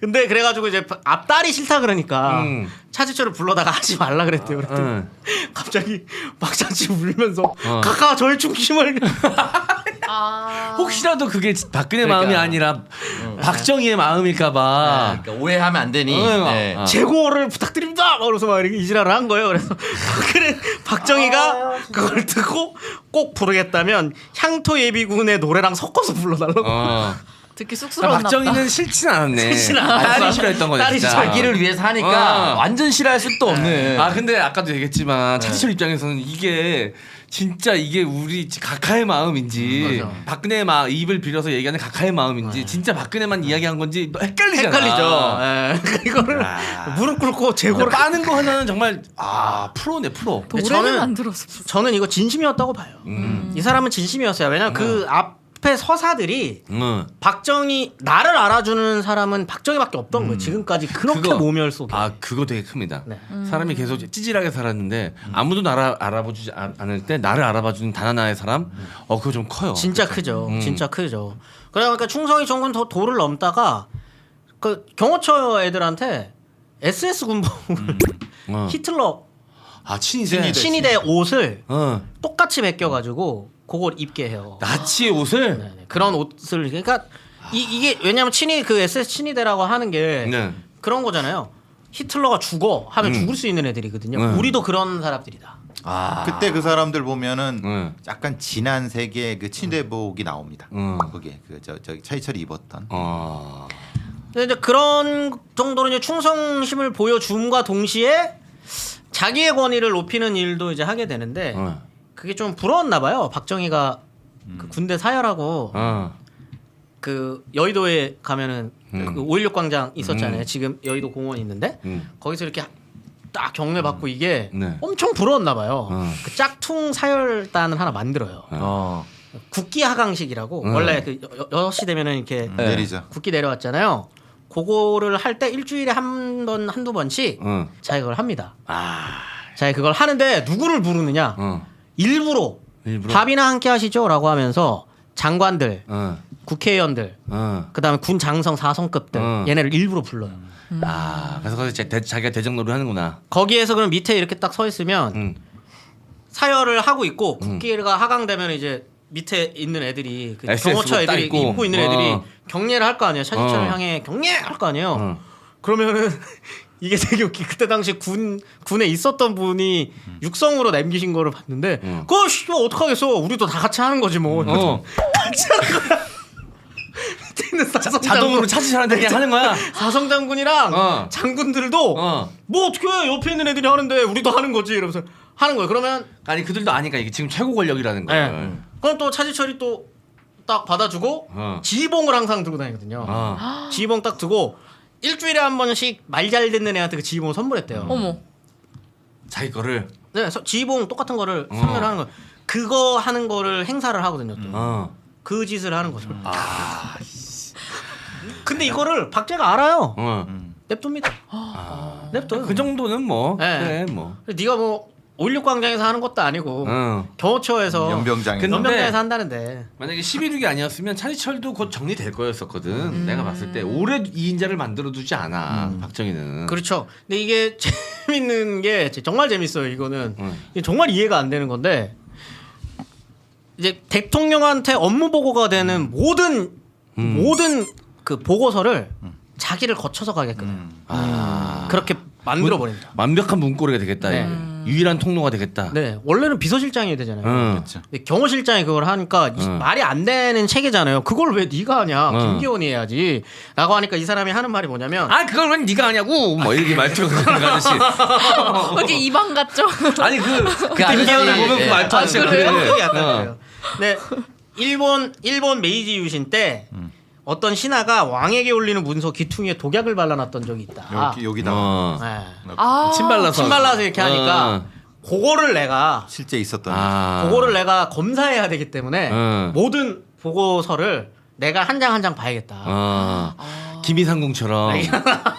근데 그래가지고 이제 앞딸이 싫다 그러니까 차지철을 불러다가 하지 말라 그랬대요. 그랬더니 갑자기 박찬치 울면서 각하 저의 중심을 혹시라도 그게 박근혜 마음이 아니라 박정희의 마음일까봐. 그러니까 오해하면 안 되니. 네. 재고를 부탁드립니다. 그래서 막 이렇게 이지랄을 한 거예요. 그래서 박정희가 그걸 듣고 꼭 부르겠다면 향토 예비군의 노래랑 섞어서 불러달라고. 듣기 쑥스러웠나 박정희는 보다. 싫진 않았네. 싫진 않았어. 딸이 싫어했던 거네. 딸이 진짜. 자기를 위해서 하니까 완전 싫어할 수도 없네. 근데 아까도 얘기했지만 차지철 입장에서는 이게 진짜 이게 우리 각하의 마음인지 박근혜의 입을 빌어서 얘기하는 각하의 마음인지 진짜 박근혜만 이야기한 건지 헷갈리잖아. 헷갈리죠. 이거를 무릎 꿇고 재고를 빠는 거 하나는 정말 프로네 프로. 노래를 만들어서 저는 이거 진심이었다고 봐요. 이 사람은 진심이었어요. 왜냐면 그 앞에 서사들이 박정희 나를 알아주는 사람은 박정희밖에 없던 거예요. 지금까지 그렇게 모멸 속에. 그거 되게 큽니다. 네. 사람이 계속 찌질하게 살았는데 아무도 나를 알아보지 않을 때 나를 알아봐주는 단 하나의 사람, 그거 좀 커요. 진짜 크죠. 진짜 크죠. 그러니까 충성이 정권 도를 넘다가 그 경호처 애들한테 SS 군복을 히틀러 친위대 옷을 똑같이 베껴가지고 그걸 입게 해요. 나치의 옷을? 네네. 그런 옷을 그러니까 이게 왜냐하면 그 SS 친위대라고 하는 게 그런 거잖아요. 히틀러가 죽어 하면 죽을 수 있는 애들이거든요. 우리도 그런 사람들이다. 그때 그 사람들 보면은 약간 지난 세계 그 친위대복이 나옵니다. 거기에 저기 차이철이 입었던. 근데 이제 그런 정도로 이제 충성심을 보여줌과 동시에 자기의 권위를 높이는 일도 이제 하게 되는데 그게 좀 부러웠나 봐요. 박정희가 그 군대 사열하고 그 여의도에 가면은 그 5.16 광장 있었잖아요. 지금 여의도 공원 있는데 거기서 이렇게 딱 경례 받고 이게 엄청 부러웠나 봐요. 그 짝퉁 사열단을 하나 만들어요. 국기 하강식이라고 원래 그 6시 되면은 이렇게 내리죠. 국기 내려왔잖아요. 그거를 할 때 일주일에 한두 번씩 자기가 그걸 합니다. 자기가 그걸 하는데 누구를 부르느냐? 일부러 밥이나 함께 하시죠라고 하면서 장관들, 국회의원들, 그다음에 군 장성 4성급들 얘네를 일부러 불러요. 그래서 거기서 자기가 대정놀이를 하는구나. 거기에서 그럼 밑에 이렇게 딱 서 있으면 사열을 하고 있고 국기가 하강되면 이제 밑에 있는 애들이 그 경호처 애들이 입고 있는 애들이 경례를 할 거 아니에요. 차지철을 향해 경례할 거 아니에요. 그러면은 이게 되게 웃기. 그때 당시 군에 있었던 분이 육성으로 남기신 거를 봤는데 그거 어떡하겠어. 우리도 다 같이 하는 거지 뭐. 같이 하는 거야. 자동으로 차지철한테 그냥 하는 거야. 사성장군이랑 장군들도 뭐 어떻게 옆에 있는 애들이 하는데 우리도 하는 거지 이러면서 하는 거예요. 그러면 아니 그들도 아니까 이게 지금 최고 권력이라는 거예요. 그럼 또 차지철이 또 딱 받아주고 지휘봉을 항상 들고 다니거든요. 지휘봉 딱 두고 일주일에 한 번씩 말 잘 듣는 애한테 그 지휘봉을 선물했대요. 어머. 자기 거를. 네, 지휘봉 똑같은 거를 선물하는 거예요. 그거 하는 거를 행사를 하거든요. 또. 그 짓을 하는 거죠. 근데 이거를 박재가 알아요. 냅둡니다. 냅둬요. 그 정도는 뭐. 네. 그래 뭐. 네가 뭐 5.16 광장에서 하는 것도 아니고 경호처에서 연병장에서 한다는데 만약에 11.6이 아니었으면 차지철도 곧 정리될 거였었거든. 내가 봤을 때 오래 2인자를 만들어두지 않아. 박정희는. 그렇죠. 근데 이게 재밌는 게 정말 재밌어요. 이거는 이게 정말 이해가 안 되는 건데 이제 대통령한테 업무 보고가 되는 모든 그 보고서를 자기를 거쳐서 가게끔 그렇게 만들어 버린다. 완벽한 문고리가 되겠다. 네. 이게. 유일한 통로가 되겠다. 네, 원래는 비서실장이 되잖아요. 그렇죠. 근데 경호실장이 그걸 하니까 말이 안 되는 체계잖아요. 그걸 왜 네가 하냐? 김기현이 해야지. 라고 하니까 이 사람이 하는 말이 뭐냐면 아 그걸 왜 네가 하냐고 뭐 이렇게 말투가 그런 아저씨. 그게 이방 같죠? 아니 그 김기현을 보면 그 말투 아, 아저씨가 그래요? 그래. 성격이 약간 그래요. 네, 일본 메이지 유신 때 어떤 신하가 왕에게 올리는 문서 귀퉁이에 독약을 발라놨던 적이 있다. 여기다 네. 아, 침 발라서 침 발라서 이렇게 하니까 그거를 내가 실제 있었던 그거를 내가 검사해야 되기 때문에 모든 보고서를 내가 한 장 한 장 봐야겠다. 김이상궁처럼.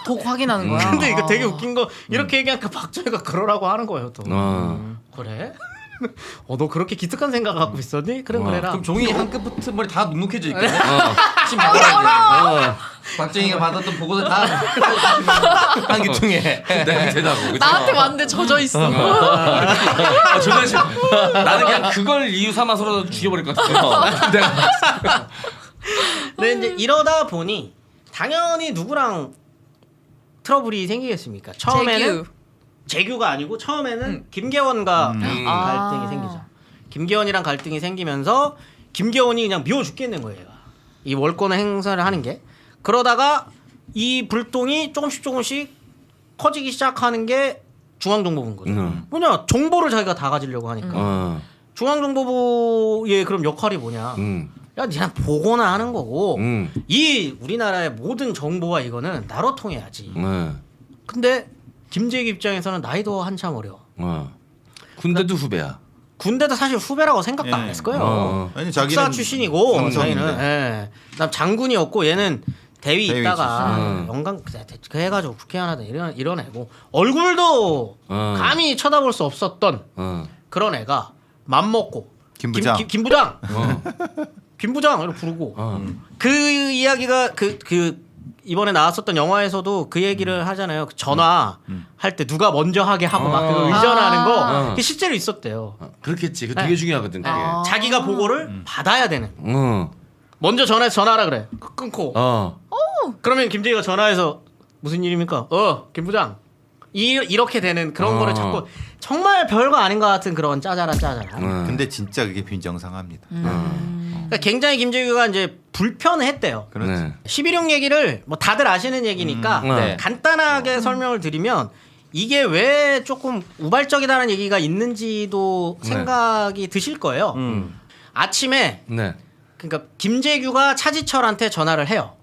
독 확인하는 거야. 근데 이거 되게 웃긴 거 이렇게 얘기하니까 박정희가 그러라고 하는 거예요 또. 그래? 너 그렇게 기특한 생각 갖고 있었니? 그래 그래라. 그럼 종이 한 끝부터 머리 다 눅눅해져 있고. 침 발라야 돼. 박정희가 받았던 보고서 다 한 귀퉁이에. 대답하고. 나한테 왔는데 젖어 있어. 정말 싫어. 나는 그냥 그걸 이유 삼아서라도 죽여버릴 것 같아. 내가 근데 이제 이러다 보니 당연히 누구랑 트러블이 생기겠습니까? 처음에는 재규가 아니고 처음에는 김계원과 갈등이 생기죠. 김계원이랑 갈등이 생기면서 김계원이 그냥 미워 죽겠는 거예요. 얘가. 이 월권 행사를 하는 게. 그러다가 이 불똥이 조금씩 커지기 시작하는 게 중앙정보부인 거죠. 뭐냐 정보를 자기가 다 가지려고 하니까. 중앙정보부의 그럼 역할이 뭐냐. 야, 그냥 보고나 하는 거고 이 우리나라의 모든 정보와 이거는 나로 통해야지. 근데 김재규 입장에서는 나이도 한참 어려. 군대도 후배야. 군대도 사실 후배라고 생각도 안 했을 거예요. 아니, 국사 자기는 출신이고 삼성인데. 저희는 그다음 장군이었고 얘는 대위 대위 있다가 영광 그 해가지고 국회의원 하다 이런 애고 얼굴도 감히 쳐다볼 수 없었던 그런 애가 맘먹고 김부장. 김부장 김부장 이렇게 부르고 그 이야기가 그 이번에 나왔었던 영화에서도 그 얘기를 하잖아요. 그 전화 할 때 누가 먼저 하게 하고 막 그거 의전하는 거 그게 실제로 있었대요. 그렇겠지. 그 되게 네. 중요하거든. 그게. 자기가 보고를 받아야 되는. 먼저 전화해서 전화하라 그래. 끊고. 그러면 김재희가 전화해서 무슨 일입니까? 김부장. 이렇게 되는 그런 거를 자꾸 정말 별거 아닌 것 같은 그런 짜잘한. 근데 진짜 그게 빈정상합니다. 그러니까 굉장히 김재규가 이제 불편했대요. 그렇지. 11.6 얘기를 뭐 다들 아시는 얘기니까 네. 간단하게 설명을 드리면 이게 왜 조금 우발적이다는 얘기가 있는지도 생각이 드실 거예요. 아침에 네. 그러니까 김재규가 차지철한테 전화를 해요.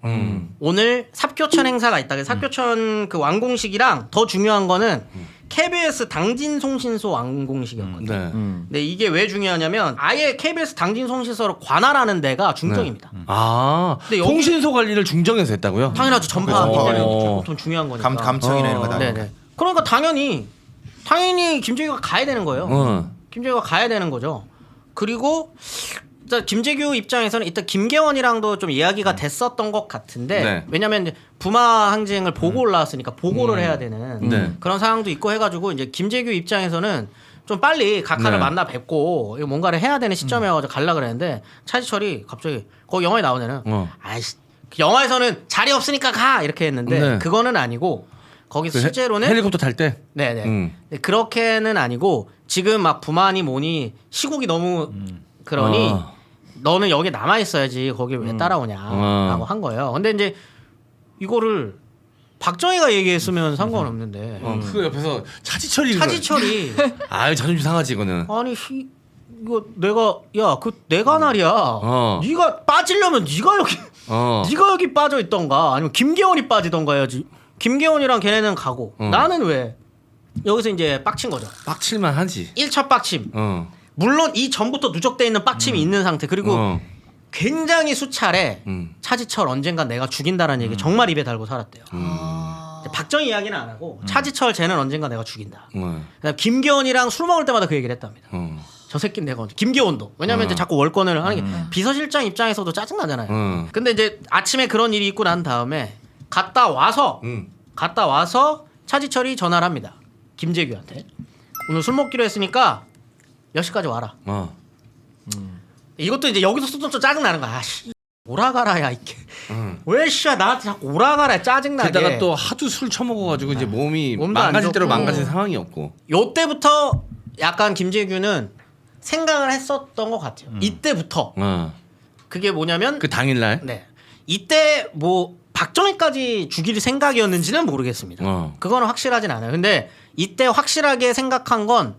오늘 삽교천 행사가 있다. 그래서 삽교천 그 완공식이랑 더 중요한 거는 KBS 당진송신소 완공식이었거든요. 네. 근데 이게 왜 중요하냐면 아예 KBS 당진송신소를 관할하는 데가 중정입니다. 근데 여기- 통신소 관리를 중정에서 했다고요? 당연하죠. 전파 그렇죠. 이때는 어. 엄청 중요한 거니까. 감청이나 이런 거 다. 네네. 그러니까 당연히 김재규가 가야 되는 거예요. 김재규가 가야 되는 거죠. 그리고 일단 김재규 입장에서는 일단 김계원이랑도 좀 이야기가 됐었던 것 같은데 네. 왜냐면 이제 부마 항쟁을 보고 올라왔으니까 보고를 해야 되는 네. 그런 상황도 있고 해가지고 이제 김재규 입장에서는 좀 빨리 각하를 네. 만나 뵙고 이거 뭔가를 해야 되는 시점이어가지고 갈라 그랬는데 차지철이 갑자기 거기 영화에 나오잖아요. 아이씨 그 영화에서는 자리 없으니까 가 이렇게 했는데 네. 그거는 아니고 거기서 실제로는 헬리콥터 탈 때? 네네. 근데 그렇게는 아니고 지금 막 부만이 뭐니 시국이 너무 그러니 너는 여기 남아 있어야지 거기 왜 따라오냐라고 한 거예요. 근데 이제 이거를 박정희가 얘기했으면 상관없는데 그 옆에서 차지철이 차지철이 아유 자존심 상하지 이거는. 아니 이거 내가 내가 날이야. 네가 빠지려면 네가 여기 빠져 있던가 아니면 김계원이 빠지던가 해야지. 김계원이랑 걔네는 가고 나는 왜 여기서 이제 빡친 거죠. 빡칠만 하지. 1차 빡침. 물론 이 전부터 누적돼 있는 빡침이 있는 상태. 그리고 굉장히 수차례 차지철 언젠간 내가 죽인다라는 얘기 정말 입에 달고 살았대요. 박정희 이야기는 안 하고 차지철 쟤는 언젠가 내가 죽인다. 그다음 김계원이랑 술 먹을 때마다 그 얘기를 했답니다. 저 새끼는 내가 김계원도. 왜냐면 이제 자꾸 월권을 하는 게 비서실장 입장에서도 짜증나잖아요. 근데 이제 아침에 그런 일이 있고 난 다음에 갔다 와서 차지철이 전화를 합니다. 김재규한테. 오늘 술 먹기로 했으니까 몇 시까지 와라. 이것도 이제 여기서 또 짜증나는 거야. 돌아가라 야 왜 씨야 나한테 자꾸 오라가래 짜증나게. 게다가 또 하도 술 처먹어가지고 이제 몸이 몸도 안 망가질 대로 좋고. 망가진 상황이었고. 요때부터 약간 김재규는 생각을 했었던 것 같아요. 이때부터 그게 뭐냐면 그 당일날. 네 이때 뭐 박정희까지 죽일 생각이었는지는 모르겠습니다. 그거는 확실하진 않아요. 근데 이때 확실하게 생각한 건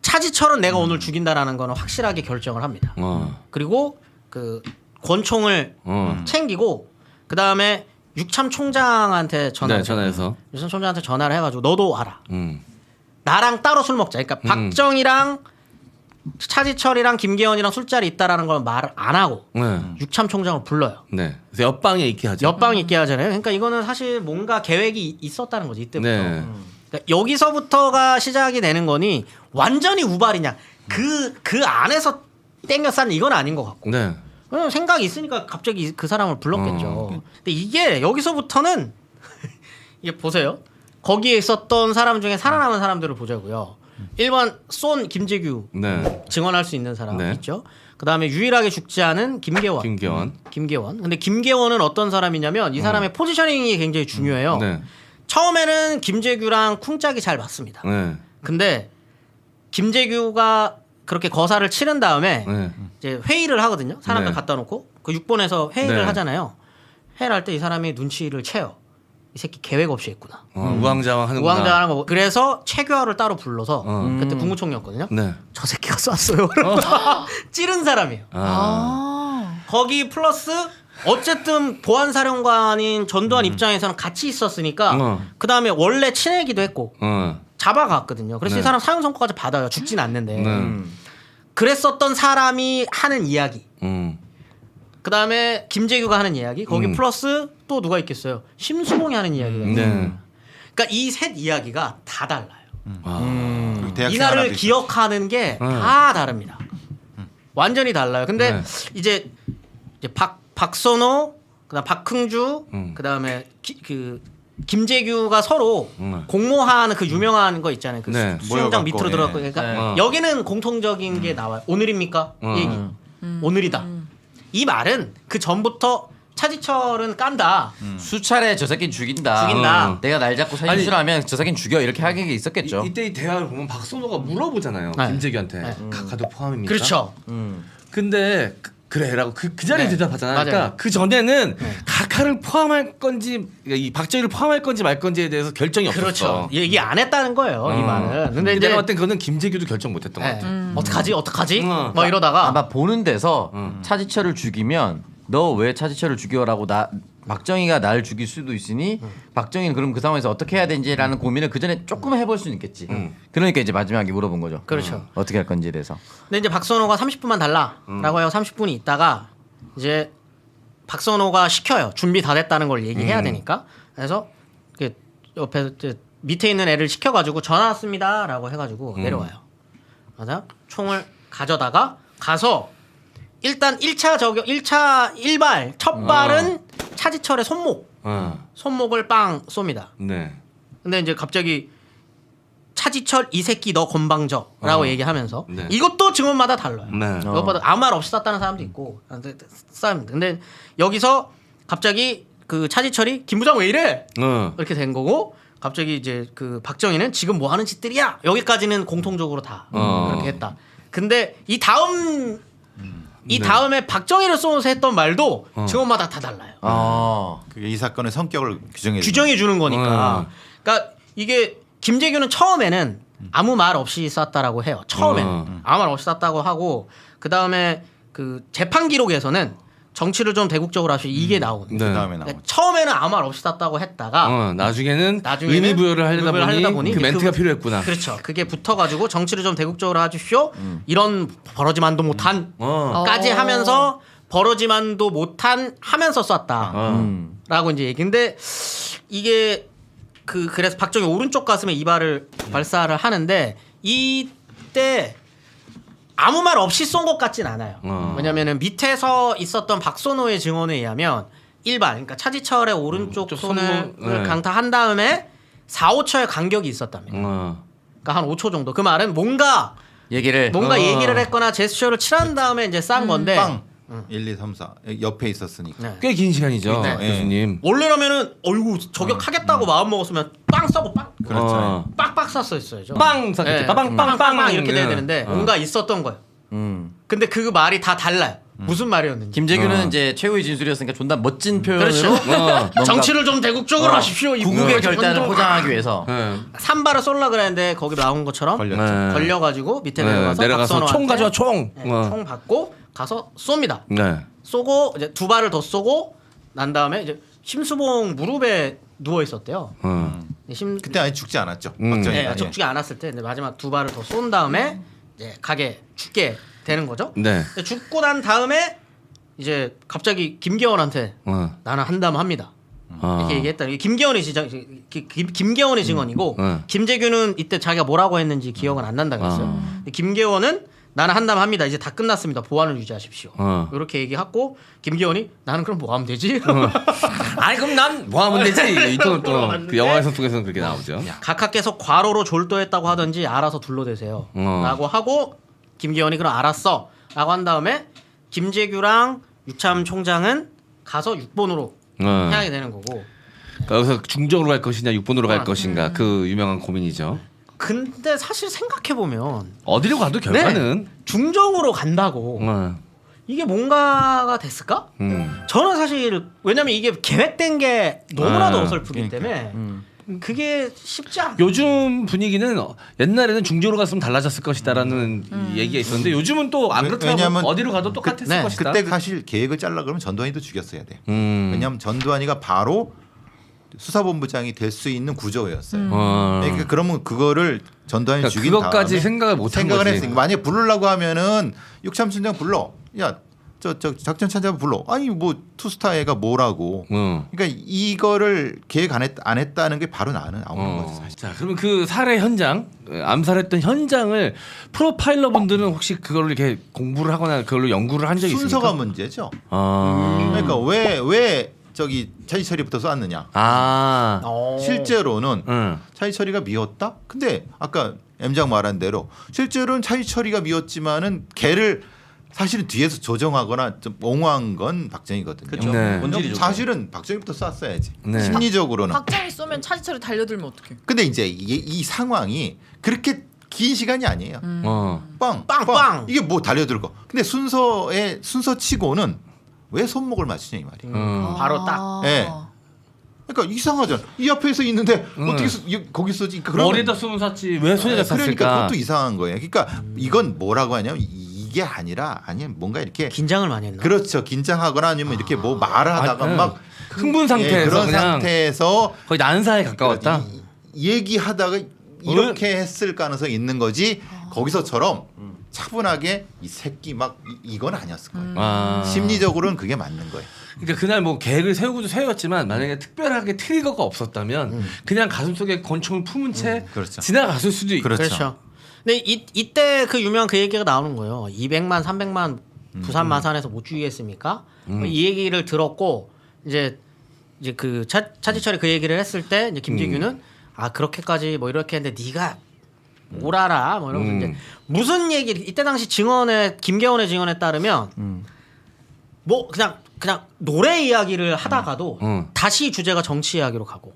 차지철은 내가 오늘 죽인다라는 거는 확실하게 결정을 합니다. 그리고 그 권총을 챙기고 그 다음에 육참 총장한테 네, 전화해서. 육참 총장한테 전화를 해가지고 너도 와라. 나랑 따로 술 먹자. 그러니까 박정희랑 차지철이랑 김계원이랑 술자리 있다라는 걸 말을 안 하고 육참 총장을 불러요. 네. 그래서 옆방에 있게 하죠. 옆방에 있게 하잖아요. 그러니까 이거는 사실 뭔가 계획이 있었다는 거지 이때부터. 네. 그러니까 여기서부터가 시작이 되는 거니 완전히 우발이냐 그 안에서 땡겨 쌌냐 이건 아닌 것 같고. 네. 그냥 생각이 있으니까 갑자기 그 사람을 불렀겠죠. 근데 이게 여기서부터는 이게 보세요. 거기에 있었던 사람 중에 살아남은 사람들을 보자고요. 1번 쏜 김재규 네. 증언할 수 있는 사람 네. 있죠. 그다음에 유일하게 죽지 않은 김계원. 김계원. 근데 김계원은 어떤 사람이냐면 이 사람의 포지셔닝이 굉장히 중요해요. 네. 처음에는 김재규랑 쿵짝이 잘 맞습니다. 네. 근데 김재규가 그렇게 거사를 치른 다음에 네. 이제 회의를 하거든요. 사람들 네. 갖다 놓고 그 6번에서 회의를 네. 하잖아요. 회의를 할 때 이 사람이 눈치를 채요. 이 새끼 계획 없이 했구나. 우왕좌왕 하는구나. 우왕좌왕하는 거. 그래서 최규하를 따로 불러서 그때 국무총리였거든요. 네. 저 새끼가 쐈어요. 찌른 사람이에요. 거기 플러스 어쨌든 보안사령관인 전두환 입장에서는 같이 있었으니까 그 다음에 원래 친하기도 했고 잡아갔거든요. 그래서 네. 이 사람 사형 선고까지 받아요. 죽진 않는데. 네. 그랬었던 사람이 하는 이야기. 그 다음에 김재규가 하는 이야기. 거기 플러스 또 누가 있겠어요? 심수봉이 하는 이야기가 있어요. 네. 그러니까 이 셋 이야기가 다 달라요. 그리고 대학생 이날을 하나도 있었어. 기억하는 게 다 다릅니다. 완전히 달라요. 근데 네. 이제 박선호, 그다음 박흥주, 그다음에 그 김재규가 서로 공모하는 그 유명한 거 있잖아요. 그 네. 수영장 모여갖고, 밑으로 예. 들어갔고 그러니까 네. 여기는 공통적인 게 나와요. 오늘입니까? 얘기. 오늘이다. 이 말은 그 전부터 차지철은 깐다. 수차례 저 새끼는 죽인다. 죽인다. 내가 날 잡고 살인수하면 저 새끼는 죽여 이렇게 하는 게 있었겠죠. 이때 이 대화를 보면 박선호가 물어보잖아요. 네. 김재규한테. 각하도 포함입니까? 그렇죠. 근데 그래라고 그 자리에 네. 대답하잖아요. 맞아요. 그러니까 그 전에는 각하를 포함할 건지 이 박정희를 포함할 건지 말 건지에 대해서 결정이 없었어. 그렇죠. 얘기 안 했다는 거예요. 이 말은. 근데 이제 내가 봤을 땐 그거는 김재규도 결정 못했던 것 같아. 어떡하지? 뭐 이러다가 아마 보는 데서 차지철을 죽이면 너 왜 차지철을 죽여라고 박정희가 날 죽일 수도 있으니 박정희는 그럼 그 상황에서 어떻게 해야 되는지라는 고민을 그 전에 조금 해볼 수는 있겠지. 그러니까 이제 마지막에 물어본 거죠. 그렇죠. 어떻게 할 건지에 대해서. 근데 이제 박선호가 30분만 달라라고 해서 30분이 있다가 이제 박선호가 시켜요. 준비 다 됐다는 걸 얘기해야 되니까. 그래서 이렇게 옆에 밑에 있는 애를 시켜가지고 전화 왔습니다라고 해가지고 내려와요. 맞아? 총을 가져다가 가서 일단 1차 일발 첫 발은 차지철의 손목을 빵 쏩니다. 네. 근데 이제 갑자기 차지철 이 새끼 너 건방져라고 얘기하면서 네. 이것도 증언마다 달라요. 네. 이것보다 아무 말 없이 쐈다는 사람도 있고 싸웁니다. 근데 여기서 갑자기 그 차지철이 김 부장 왜 이래? 이렇게 된 거고 갑자기 이제 그 박정희는 지금 뭐 하는 짓들이야? 여기까지는 공통적으로 다 그렇게 했다. 근데 이 다음에 박정희를 쏘면서 했던 말도 증언마다 다 달라요. 그게 이 사건의 성격을 규정해 주는 거니까. 그러니까 이게 김재규는 처음에는 아무 말 없이 쐈다라고 해요. 처음에는 아무 말 없이 쐈다고 하고 그 다음에 그 재판 기록에서는 정치를 좀 대국적으로 하시 이게 나오거든요. 네. 그다음에 그러니까 나오죠. 처음에는 아무 말 없이 쐈다고 했다가 나중에는 의미 부여를 하려다 보니 그 멘트가 필요했구나. 그렇죠. 그게 붙어가지고 정치를 좀 대국적으로 해주십시오. 이런 버러지만도 못한 까지 하면서 버러지만도 못한 하면서 쐈다라고 이제 얘기인데 이게 그래서 박정희 오른쪽 가슴에 이발을 발사를 하는데 이때 아무 말 없이 쏜 것 같진 않아요. 왜냐면은 밑에서 있었던 박선호의 증언에 의하면 일반 그러니까 차지철의 오른쪽 손을 강타한 다음에 4, 5초의 간격이 있었답니다. 그러니까 한 5초 정도. 그 말은 뭔가 얘기를 했거나 제스처를 칠한 다음에 이제 싼 건데 1, 2, 3, 4 옆에 있었으니까. 네. 꽤 긴 시간이죠, 네. 교수님. 원래라면은 어이구 저격하겠다고 마음 먹었으면 빵 쏘고 그렇죠. 빡빡 쐈어야죠. 빵 쐈겠지. 네. 빵빵빵빵 이렇게 돼야 되는데 뭔가 있었던 거예요. 근데 그 말이 다 달라요. 무슨 말이었는지. 김재규는 이제 최후의 진술이었으니까 존나 멋진 표현으로 그렇죠. 뭔가 정치를 좀 대국적으로 하십시오. 구국의 결단을 포장하기 위해서. 네. 산발을 쏠라 그랬는데 거기 나온 것처럼 네. 걸려가지고 밑에 네, 내려가서 총 박선호한테 가져와 총. 네, 총 받고 가서 쏩니다. 네. 쏘고 이제 두 발을 더 쏘고 난 다음에 이제 심수봉 무릎에 누워 있었대요. 그때 아직 죽지 않았죠. 음. 박정희가. 네, 죽지 않았을 때 근데 마지막 두 발을 더 쏜 다음에 이제 가게 죽게 되는 거죠. 네. 근데 죽고 난 다음에 이제 갑자기 김계원한테 나는 한담합니다. 이렇게 얘기했다. 이게 김계원의 김계원의 증언이고 김재규는 이때 자기가 뭐라고 했는지 기억은 안 난다고 했어요. 근데 김계원은 나는 한담합니다. 이제 다 끝났습니다. 보안을 유지하십시오. 이렇게 얘기하고 김계원이 나는 그럼 뭐 하면 되지? 아니 그럼 난 뭐 하면 되지? 이또 그 영화에서 속에서는 그렇게 나오죠. 각하께서 과로로 졸도했다고 하든지 알아서 둘러대세요. 라고 하고 김계원이 그럼 알았어. 라고 한 다음에 김재규랑 유참 총장은 가서 6번으로 향하게 되는 거고. 그러니까 여기서 중정으로 갈 것이냐 6번으로 갈 것인가 그 유명한 고민이죠. 근데 사실 생각해보면 어디로 가도 결과는 중정으로 간다고 이게 뭔가가 됐을까? 저는 사실 왜냐면 이게 계획된 게 너무나도 어설프기 때문에 그게 쉽지 않아. 요즘 분위기는 옛날에는 중정으로 갔으면 달라졌을 것이다라는 얘기가 있었는데 요즘은 또 안 그렇더라고. 왜냐면 어디로 가도 똑같았을 네. 것이다. 그때 사실 계획을 짜려 그러면 전두환이도 죽였어야 돼. 왜냐하면 전두환이가 바로 수사본부장이 될 수 있는 구조였어요. 그러니까 그러면 그거를 전두환이 그러니까 죽인 그것까지 다음에 생각을 못한 거지. 했으니까 만약에 부르려고 하면은 육참순장 불러. 야, 저 작전차장 불러. 아니 뭐 투스타 애가 뭐라고. 그러니까 이거를 계획 안 했다는 게 바로 나오는 거지 사실. 자, 그러면 그 살해 현장, 암살했던 현장을 프로파일러 분들은 혹시 그걸 이렇게 공부를 하거나 그걸로 연구를 한 적이 순서가 있습니까? 문제죠. 아. 그러니까 왜 저기 차지철이부터 쐈느냐. 아. 실제로는 차지철이가 미웠다? 근데 아까 M장 말한 대로 실제로는 차지철이가 미웠지만은 걔를 사실은 뒤에서 조정하거나 좀 옹호한 건 박정희거든요. 그렇죠. 네. 본질이죠. 사실은 박정희부터 쐈어야지. 네. 심리적으로는. 박정희 쏘면 차지철이 달려들면 어떡해? 근데 이제 이 상황이 그렇게 긴 시간이 아니에요. 빵. 이게 뭐 달려들 거. 근데 순서치고는 왜 손목을 맞추냐 이 말이에요. 바로 딱. 예. 그러니까 이상하잖아. 이 앞에서 있는데 어떻게 거기 쏘지? 머리에다 쏘면 쐈지 왜 손에다 쐈을까? 그러니까 그것도 이상한 거예요. 그러니까 이건 뭐라고 하냐면 이게 아니라 뭔가 이렇게 긴장을 많이 했나? 그렇죠. 긴장하거나 아니면 이렇게 뭐 말하다가 막 흥분 상태에서 그런 그냥 상태에서 거의 난사에 가까웠다. 얘기하다가 이렇게 했을 가능성이 있는 거지. 거기서처럼 차분하게 이 새끼 막 이건 아니었을 거예요. 심리적으로는 그게 맞는 거예요. 그러니까 그날 뭐 계획을 세우고도 세웠지만 만약에 특별하게 트리거가 없었다면 그냥 가슴속에 권총을 품은 채 그렇죠. 지나갔을 수도 있고. 그렇죠. 근데 이때 그 유명한 그 얘기가 나오는 거예요. 200만, 300만 부산 마산에서 못 죽이겠습니까? 이 얘기를 들었고 이제 그 차지철이 그 얘기를 했을 때 이제 김재규는 아 그렇게까지 뭐 이렇게 했는데 네가 뭘 알아? 뭐 이러면서 이제 무슨 얘기 이때 당시 증언에 김계원의 증언에 따르면 뭐 그냥 노래 이야기를 하다가도 다시 주제가 정치 이야기로 가고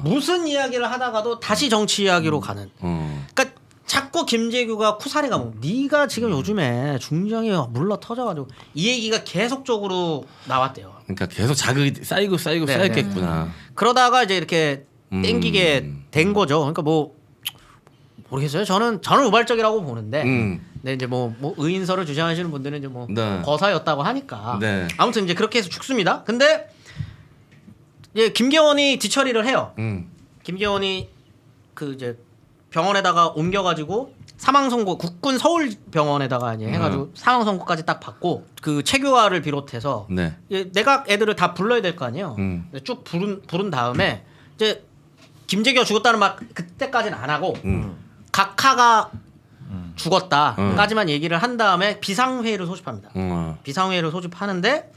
무슨 이야기를 하다가도 다시 정치 이야기로 가는. 그러니까 자꾸 김재규가 쿠사리가 뭐 네가 지금 요즘에 중정이 물러 터져가지고 이 얘기가 계속적으로 나왔대요. 그러니까 계속 자극이 쌓이고 네, 쌓였겠구나. 그러다가 이제 이렇게 땡기게 된 거죠. 그러니까 뭐 모르겠어요. 저는 우발적이라고 보는데, 근데 이제 뭐 의인설을 주장하시는 분들은 이제 뭐 네. 거사였다고 하니까. 네. 아무튼 이제 그렇게 해서 죽습니다. 근데 이제 김계원이 뒤처리를 해요. 김계원이 그 이제 병원에다가 옮겨가지고 사망 선고 국군 서울병원에다가 이제 해가지고 사망 선고까지 딱 받고 그 체교화를 비롯해서 네. 내각 애들을 다 불러야 될 거 아니에요. 쭉 부른 다음에 이제 김재규가 죽었다는 말 그때까지는 안 하고 각하가 죽었다까지만 얘기를 한 다음에 비상회의를 소집합니다. 비상회의를 소집하는데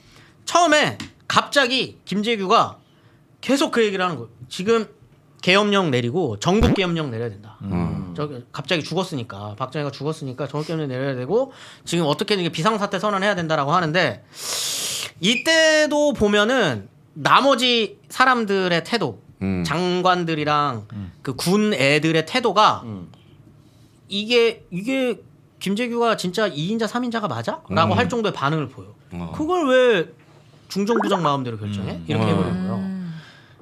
처음에 갑자기 김재규가 계속 그 얘기를 하는 거예요. 지금 계엄령 내리고 전국 계엄령 내려야 된다. 저기 갑자기 죽었으니까 박정희가 죽었으니까 정권을 내려야 되고 지금 어떻게든 이게 비상사태 선언해야 된다라고 하는데 이때도 보면은 나머지 사람들의 태도, 장관들이랑 그 군 애들의 태도가 이게 김재규가 진짜 2인자 3인자가 맞아? 라고 할 정도의 반응을 보여. 그걸 왜 중정부장 마음대로 결정해? 이렇게 해버린 거예요.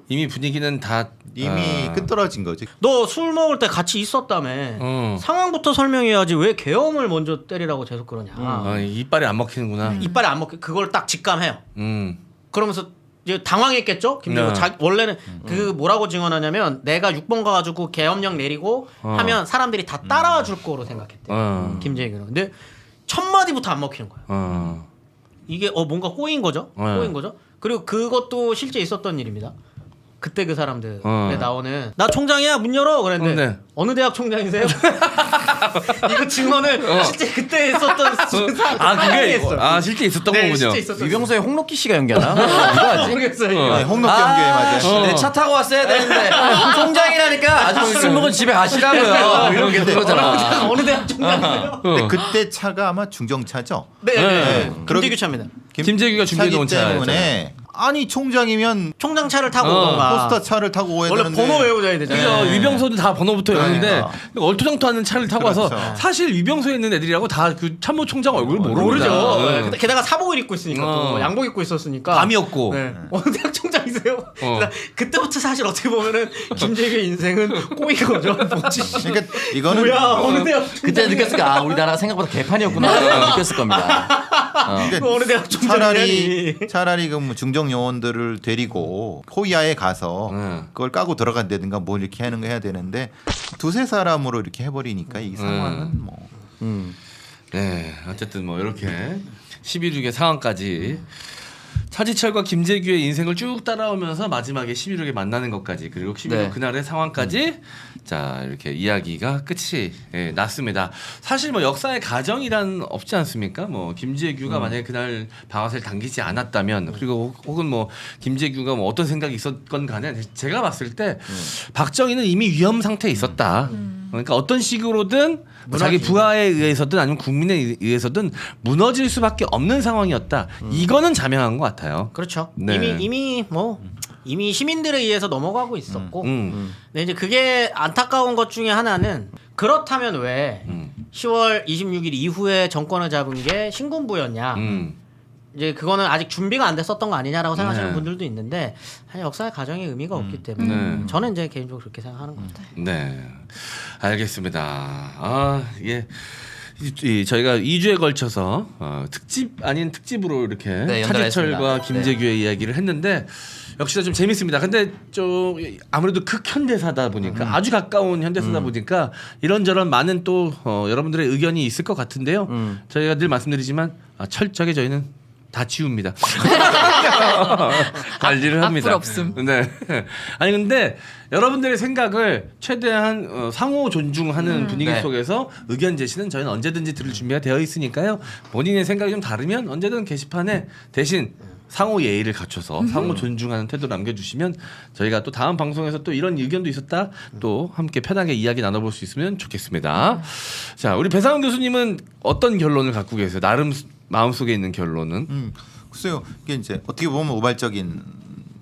이미 분위기는 다 이미 끝떨어진 거지. 너 술 먹을 때 같이 있었다며. 상황부터 설명해야지 왜 계엄을 먼저 때리라고 계속 그러냐. 이빨이 안 먹히는구나. 이빨에 안 먹게 그걸 딱 직감해요. 음. 그러면서 이제 당황했겠죠? 김재규가 네. 원래는 그 뭐라고 증언하냐면 내가 6번 가가지고 계엄령 내리고 하면 사람들이 다 따라와 줄 거로 생각했대. 김재규는. 근데 첫 마디부터 안 먹히는 거야. 이게 뭔가 꼬인 거죠? 꼬인 거죠? 그리고 그것도 실제 있었던 일입니다. 그때 그 사람들에 나오는 나 총장이야 문 열어 그랬는데 네. 어느 대학 총장이세요? 이거 증언을 실제 그때 있었던 그게 실제 있었던 거군요. 실제 있었던 유병서의 홍록기 씨가 연기하나? 이거 아직? 모르겠어요. 네, 홍록기 연기에 맞아. 내 차 타고 왔어야 되는데 총장이라니까 아주 술 먹은 집에 가시라고요. 이런 게 그러잖아. 어느 대학 총장이세요? 근데 그때 차가 아마 중정차죠. 네. 김재규 차입니다. 김재규가 준비해 놓은 차기 차였잖아요. 때문에 아니 총장이면 총장 차를 타고 오던가. 포스터 차를 타고 오야 원래 되는데 번호 외워줘야 되잖아요. 그죠. 위병소도 다 번호부터 외우는데 그러니까. 얼토당토하는 차를 타고 와서 그렇죠. 사실 위병소에 있는 애들이라고 다 그 참모총장 얼굴 모르죠. 모르죠. 근데 게다가 사복을 입고 있으니까 또 양복 입고 있었으니까. 밤이었고. 네. 어느 대학 총장이세요? 그때부터 사실 어떻게 보면은 김재규의 인생은 꼬인 거죠. 뭐지? 그러니까 이거는 뭐야 어느 대학 그때 느꼈을까? 우리나라 생각보다 개판이었구나. 느꼈을 겁니다. 그러니까 어느 대학 총장이냐니. 차라리 그 뭐 중정 요원들을 데리고 호야에 가서 그걸 까고 들어간다든가 뭐 이렇게 하는 거 해야 되는데 두세 사람으로 이렇게 해버리니까 이 상황은 뭐 네, 어쨌든 뭐 이렇게 11.6의 상황까지 차지철과 김재규의 인생을 쭉 따라오면서 마지막에 11.6에 만나는 것까지 그리고 11.6 네. 그날의 상황까지 자 이렇게 이야기가 끝이 났습니다. 사실 뭐 역사의 가정이란 없지 않습니까? 뭐 김재규가 만약에 그날 방아쇠를 당기지 않았다면 그리고 혹은 뭐 김재규가 뭐 어떤 생각이 있었건 간에 제가 봤을 때 박정희는 이미 위험 상태에 있었다. 그러니까 어떤 식으로든 자기 부하에 의해서든 아니면 국민에 의해서든 무너질 수밖에 없는 상황이었다. 이거는 자명한 것 같아요. 그렇죠. 네. 이미 시민들에 의해서 넘어가고 있었고. 음. 근데 이제 그게 안타까운 것 중에 하나는 그렇다면 왜 10월 26일 이후에 정권을 잡은 게 신군부였냐? 이제 그거는 아직 준비가 안 됐었던 거 아니냐라고 생각하시는 네. 분들도 있는데 사실 역사의 가정에 의미가 없기 때문에 저는 이제 개인적으로 그렇게 생각하는 겁니다. 네, 알겠습니다. 저희가 2주에 걸쳐서 특집 아닌 특집으로 이렇게 네, 차지철과 연달았습니다. 김재규의 이야기를 했는데 역시나 좀 재밌습니다. 근데 좀 아무래도 극현대사다 보니까 아주 가까운 현대사다 보니까 이런저런 많은 또 여러분들의 의견이 있을 것 같은데요. 저희가 늘 말씀드리지만 철저하게 저희는 다 지웁니다. 관리를 합니다. 악플 없음. 네. 아니 근데 여러분들의 생각을 최대한 상호 존중하는 분위기 네. 속에서 의견 제시는 저희는 언제든지 들을 준비가 되어 있으니까요. 본인의 생각이 좀 다르면 언제든 게시판에 대신 상호 예의를 갖춰서 상호 존중하는 태도 남겨주시면 저희가 또 다음 방송에서 또 이런 의견도 있었다 또 함께 편하게 이야기 나눠볼 수 있으면 좋겠습니다. 자, 우리 배상훈 교수님은 어떤 결론을 갖고 계세요? 나름 마음속에 있는 결론은? 글쎄요. 이게 이제 어떻게 보면 우발적인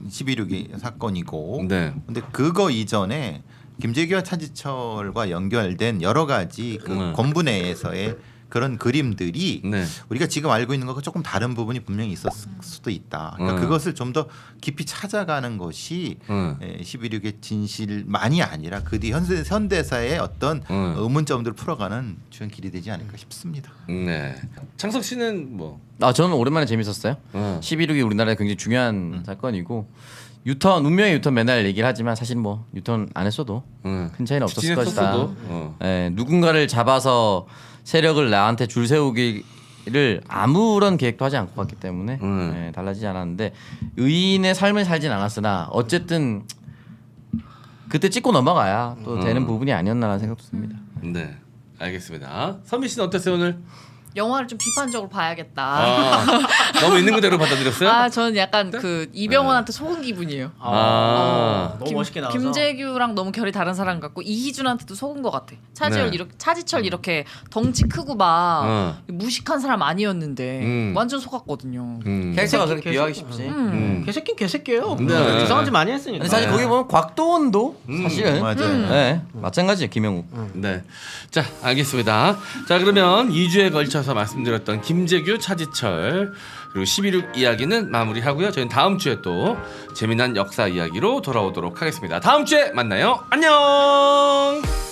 11.6이 사건이고 네. 근데 그거 이전에 김재규와 차지철과 연결된 여러 가지 그 권부 내에서의 그런 그림들이 네. 우리가 지금 알고 있는 것과 조금 다른 부분이 분명히 있었을 수도 있다. 그러니까 그것을 좀 더 깊이 찾아가는 것이 11.6의 진실만이 아니라 그 뒤 현대사의 어떤 의문점들을 풀어가는 중요한 길이 되지 않을까 싶습니다. 네. 창석 씨는 뭐? 저는 오랜만에 재밌었어요. 11.6이 우리나라에 굉장히 중요한 사건이고 유턴 운명의 유턴 맨날 얘기를 하지만 사실 뭐 유턴 안 했어도 큰 차이는 없었을 것이다. 누군가를 잡아서 세력을 나한테 줄 세우기를 아무런 계획도 하지 않고 갔기 때문에 달라지지 않았는데 의인의 삶을 살진 않았으나 어쨌든 그때 찍고 넘어가야 또 되는 부분이 아니었나라는 생각도 듭니다. 네. 알겠습니다. 선미 씨는 어땠어요 오늘? 영화를 좀 비판적으로 봐야겠다. 아, 너무 있는 그대로 받아들였어요? 아, 저는 약간 그 이병헌한테 속은 기분이에요. 너무 멋있게 나와서. 김재규랑 너무 결이 다른 사람 같고 이희준한테도 속은 것 같아. 차지철 네. 차지철 이렇게 덩치 크고 막 어. 무식한 사람 아니었는데 완전 속았거든요. 캐릭터가 그렇게 개새끼, 비하하기 쉽지. 개새끼 개새끼예요. 네. 이상한 짓 많이 했으니까. 근데 사실 거기 보면 곽도원도 사실은 맞아요. 네, 마찬가지예요. 김영욱. 네. 자, 알겠습니다. 자, 그러면 2주에 걸쳐서 말씀드렸던 김재규, 차지철 그리고 11.6 이야기는 마무리하고요. 저희는 다음 주에 또 재미난 역사 이야기로 돌아오도록 하겠습니다. 다음 주에 만나요. 안녕.